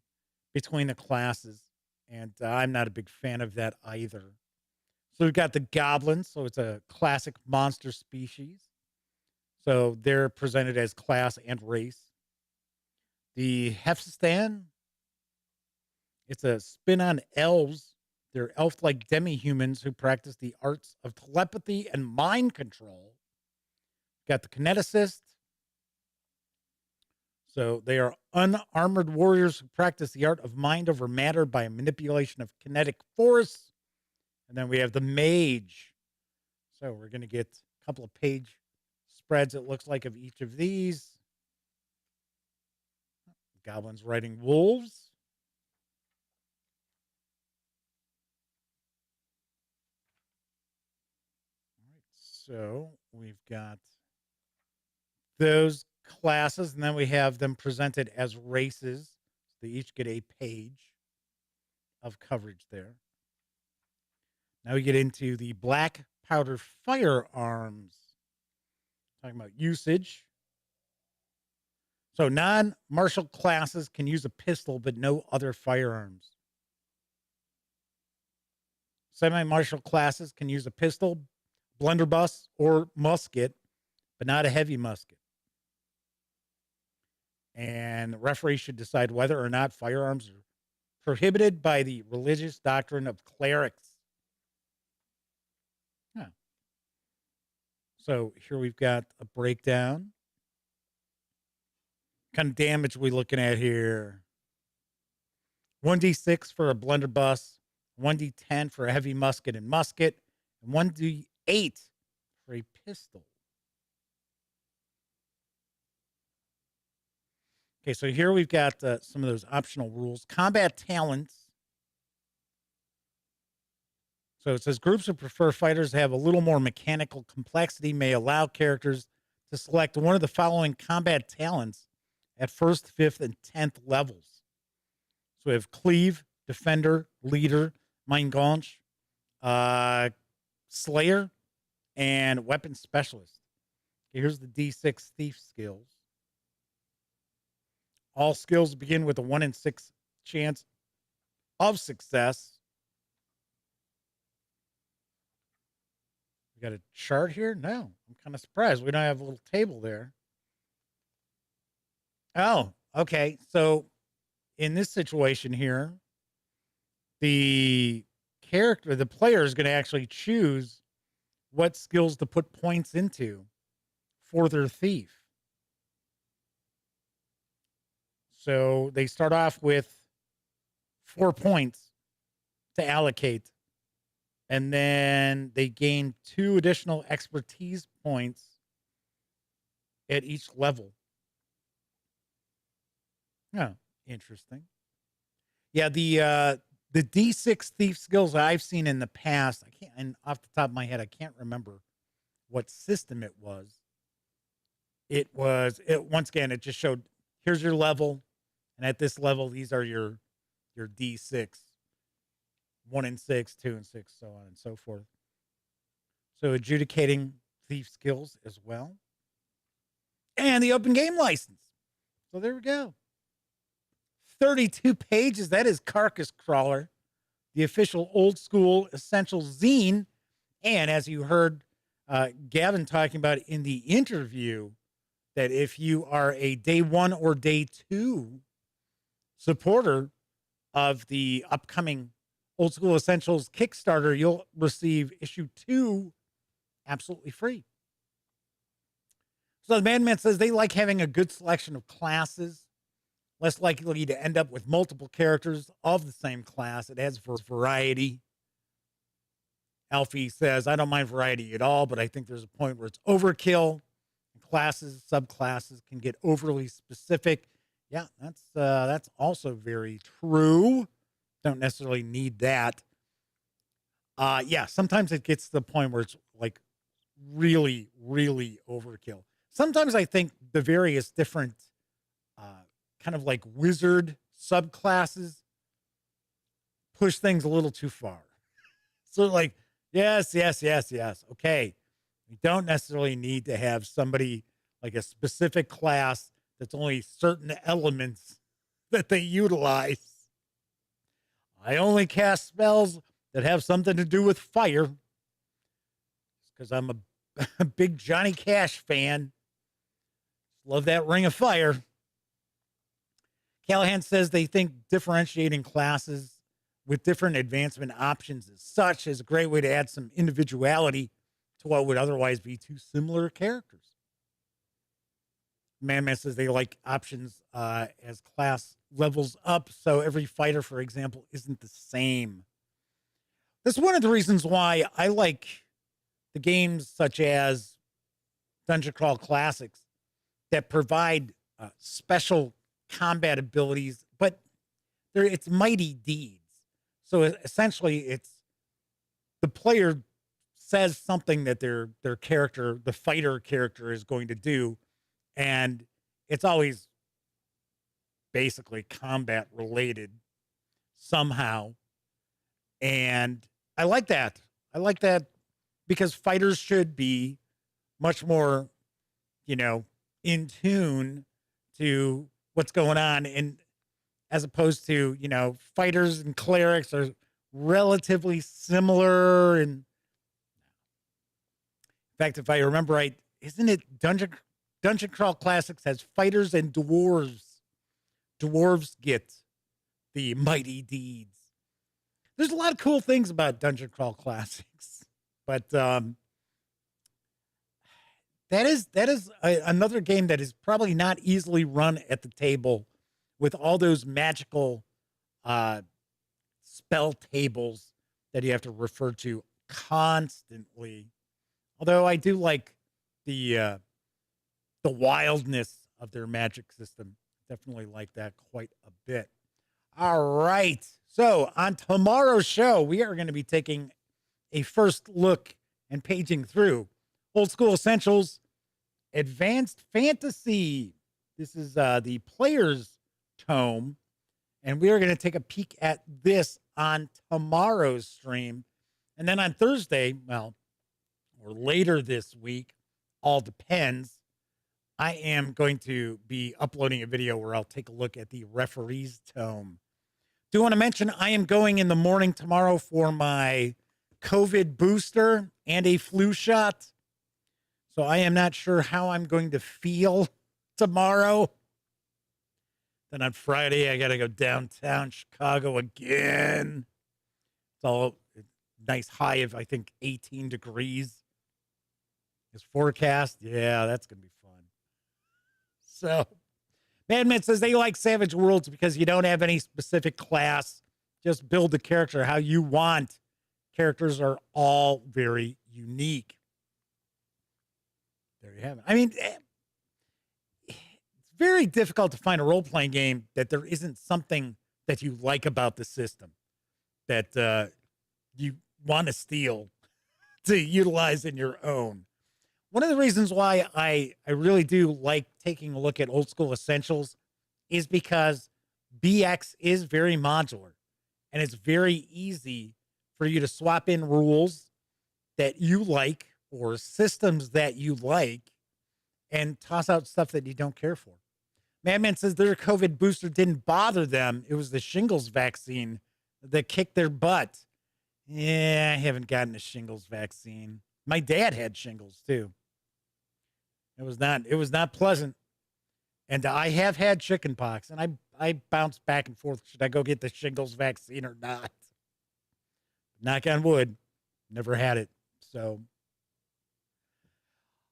between the classes. And I'm not a big fan of that either. So we've got the goblins. So it's a classic monster species. So they're presented as class and race. The Hefstan, it's a spin on elves. They're elf-like demi-humans who practice the arts of telepathy and mind control. Got the kineticist. So they are unarmored warriors who practice the art of mind over matter by manipulation of kinetic force. And then we have the mage. So we're going to get a couple of page spreads, it looks like, of each of these. Goblins riding wolves. All right, so we've got those classes, and then we have them presented as races. They each get a page of coverage there. Now we get into the black powder firearms. Talking about usage. So non-martial classes can use a pistol, but no other firearms. Semi-martial classes can use a pistol, blunderbuss, or musket, but not a heavy musket. And the referee should decide whether or not firearms are prohibited by the religious doctrine of clerics. Huh. So here we've got a breakdown. Kind of damage we looking at here. 1d6 for a blunderbuss, 1d10 for a heavy musket and musket, and 1d8 for a pistol. Okay, so here we've got some of those optional rules. Combat talents. So it says groups who prefer fighters to have a little more mechanical complexity may allow characters to select one of the following combat talents at 1st, 5th, and 10th levels. So we have Cleave, Defender, Leader, Mein Gonch, Slayer, and Weapon Specialist. Okay, here's the D6 Thief skills. All skills begin with a 1 in 6 chance of success. We got a chart here? No, I'm kind of surprised. We don't have a little table there. Oh, okay. So in this situation here, the player is going to actually choose what skills to put points into for their thief. So they start off with 4 points to allocate, and then they gain 2 additional expertise points at each level. Oh, interesting. Yeah, the D6 thief skills I've seen in the past, I can't, and off the top of my head, I can't remember what system it was. Once again, it just showed, here's your level, and at this level, these are your D6. 1 in 6, 2 in 6, so on and so forth. So adjudicating thief skills as well. And the open game license. So there we go. 32 pages. That is Carcass Crawler, the official old school essential zine. And as you heard Gavin talking about in the interview, that if you are a day 1 or day 2 supporter of the upcoming Old School Essentials Kickstarter, you'll receive issue 2 absolutely free. So the Madman says they like having a good selection of classes, less likely to end up with multiple characters of the same class. It adds for variety. Alfie says, I don't mind variety at all, but I think there's a point where it's overkill. Classes, subclasses can get overly specific. Yeah, that's also very true. Don't necessarily need that. Yeah, sometimes it gets to the point where it's like really, really overkill. Sometimes I think the various different kind of like wizard subclasses push things a little too far. So like, yes. Okay. We don't necessarily need to have somebody like a specific class that's only certain elements that they utilize. I only cast spells that have something to do with fire because I'm a big Johnny Cash fan. Love that Ring of Fire. Callahan says they think differentiating classes with different advancement options as such is a great way to add some individuality to what would otherwise be two similar characters. Man says they like options as class levels up, so every fighter, for example, isn't the same. That's one of the reasons why I like the games such as Dungeon Crawl Classics that provide special combat abilities, but it's mighty deeds. So essentially, it's the player says something that their character, the fighter character, is going to do, and it's always basically combat related somehow. And I like that. I like that because fighters should be much more, in tune to what's going on, and as opposed to, fighters and clerics are relatively similar. And in fact, if I remember right, isn't it Dungeon Crawl Classics has fighters and dwarves? Dwarves get the mighty deeds. There's a lot of cool things about Dungeon Crawl Classics, but that is another game that is probably not easily run at the table with all those magical spell tables that you have to refer to constantly. Although I do like the wildness of their magic system. Definitely like that quite a bit. All right. So on tomorrow's show, we are going to be taking a first look and paging through Old School Essentials, Advanced Fantasy. This is the player's tome, and we are going to take a peek at this on tomorrow's stream. And then on Thursday, or later this week, all depends, I am going to be uploading a video where I'll take a look at the referee's tome. Do want to mention I am going in the morning tomorrow for my COVID booster and a flu shot. So I am not sure how I'm going to feel tomorrow. Then on Friday, I got to go downtown Chicago again. It's all nice high of, I think, 18 degrees. Is forecast. Yeah, that's going to be fun. So, Madman says they like Savage Worlds because you don't have any specific class. Just build the character how you want. Characters are all very unique. There you have it. I mean, it's very difficult to find a role-playing game that there isn't something that you like about the system that you want to steal to utilize in your own. One of the reasons why I really do like taking a look at Old School Essentials is because BX is very modular, and it's very easy for you to swap in rules that you like or systems that you like and toss out stuff that you don't care for. Madman says their COVID booster didn't bother them. It was the shingles vaccine that kicked their butt. Yeah, I haven't gotten a shingles vaccine. My dad had shingles too. It was not pleasant. And I have had chicken pox, and I bounce back and forth. Should I go get the shingles vaccine or not? Knock on wood. Never had it. So,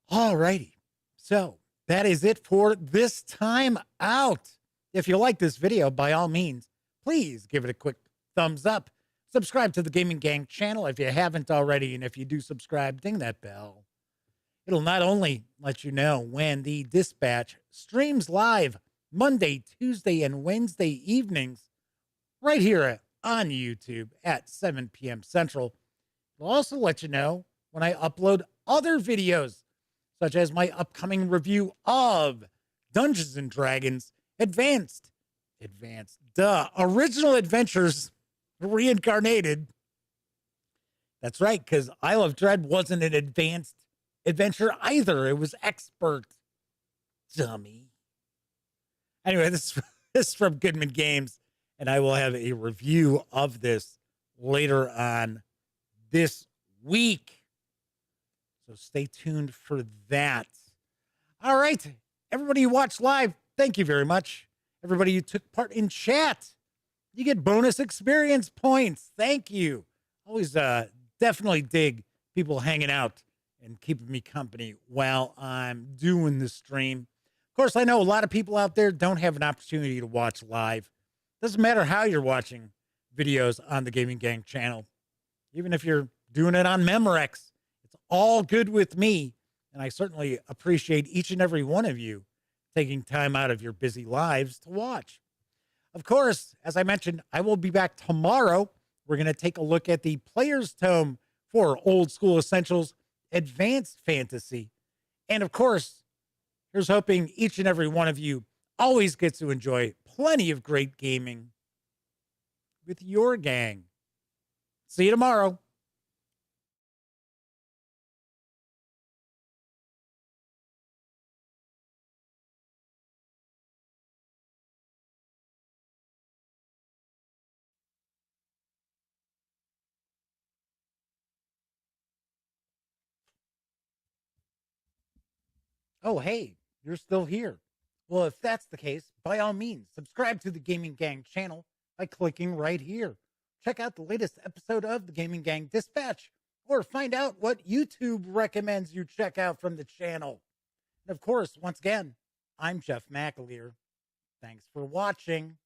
all righty. So that is it for this time out. If you like this video, by all means, please give it a quick thumbs up. Subscribe to the Gaming Gang channel if you haven't already. And if you do subscribe, ding that bell. It'll not only let you know when the Dispatch streams live Monday, Tuesday, and Wednesday evenings right here on YouTube at 7 p.m. Central. It'll also let you know when I upload other videos, such as my upcoming review of Dungeons & Dragons Original Adventures Reincarnated. That's right, because Isle of Dread wasn't an advanced adventure either. It was expert. dummy. Anyway, this is from Goodman Games, and I will have a review of this later on this week. So stay tuned for that. All right. Everybody who watched live, thank you very much. Everybody who took part in chat, you get bonus experience points. Thank you. Always definitely dig people hanging out and keeping me company while I'm doing the stream. Of course, I know a lot of people out there don't have an opportunity to watch live. Doesn't matter how you're watching videos on the Gaming Gang channel. Even if you're doing it on Memorex, it's all good with me. And I certainly appreciate each and every one of you taking time out of your busy lives to watch. Of course, as I mentioned, I will be back tomorrow. We're going to take a look at the Player's Tome for Old School Essentials Advanced Fantasy. And of course, here's hoping each and every one of you always gets to enjoy plenty of great gaming with your gang. See you tomorrow. Oh, hey, you're still here. Well, if that's the case, by all means, subscribe to the Gaming Gang channel by clicking right here. Check out the latest episode of the Gaming Gang Dispatch, or find out what YouTube recommends you check out from the channel. And of course, once again, I'm Jeff McAleer. Thanks for watching.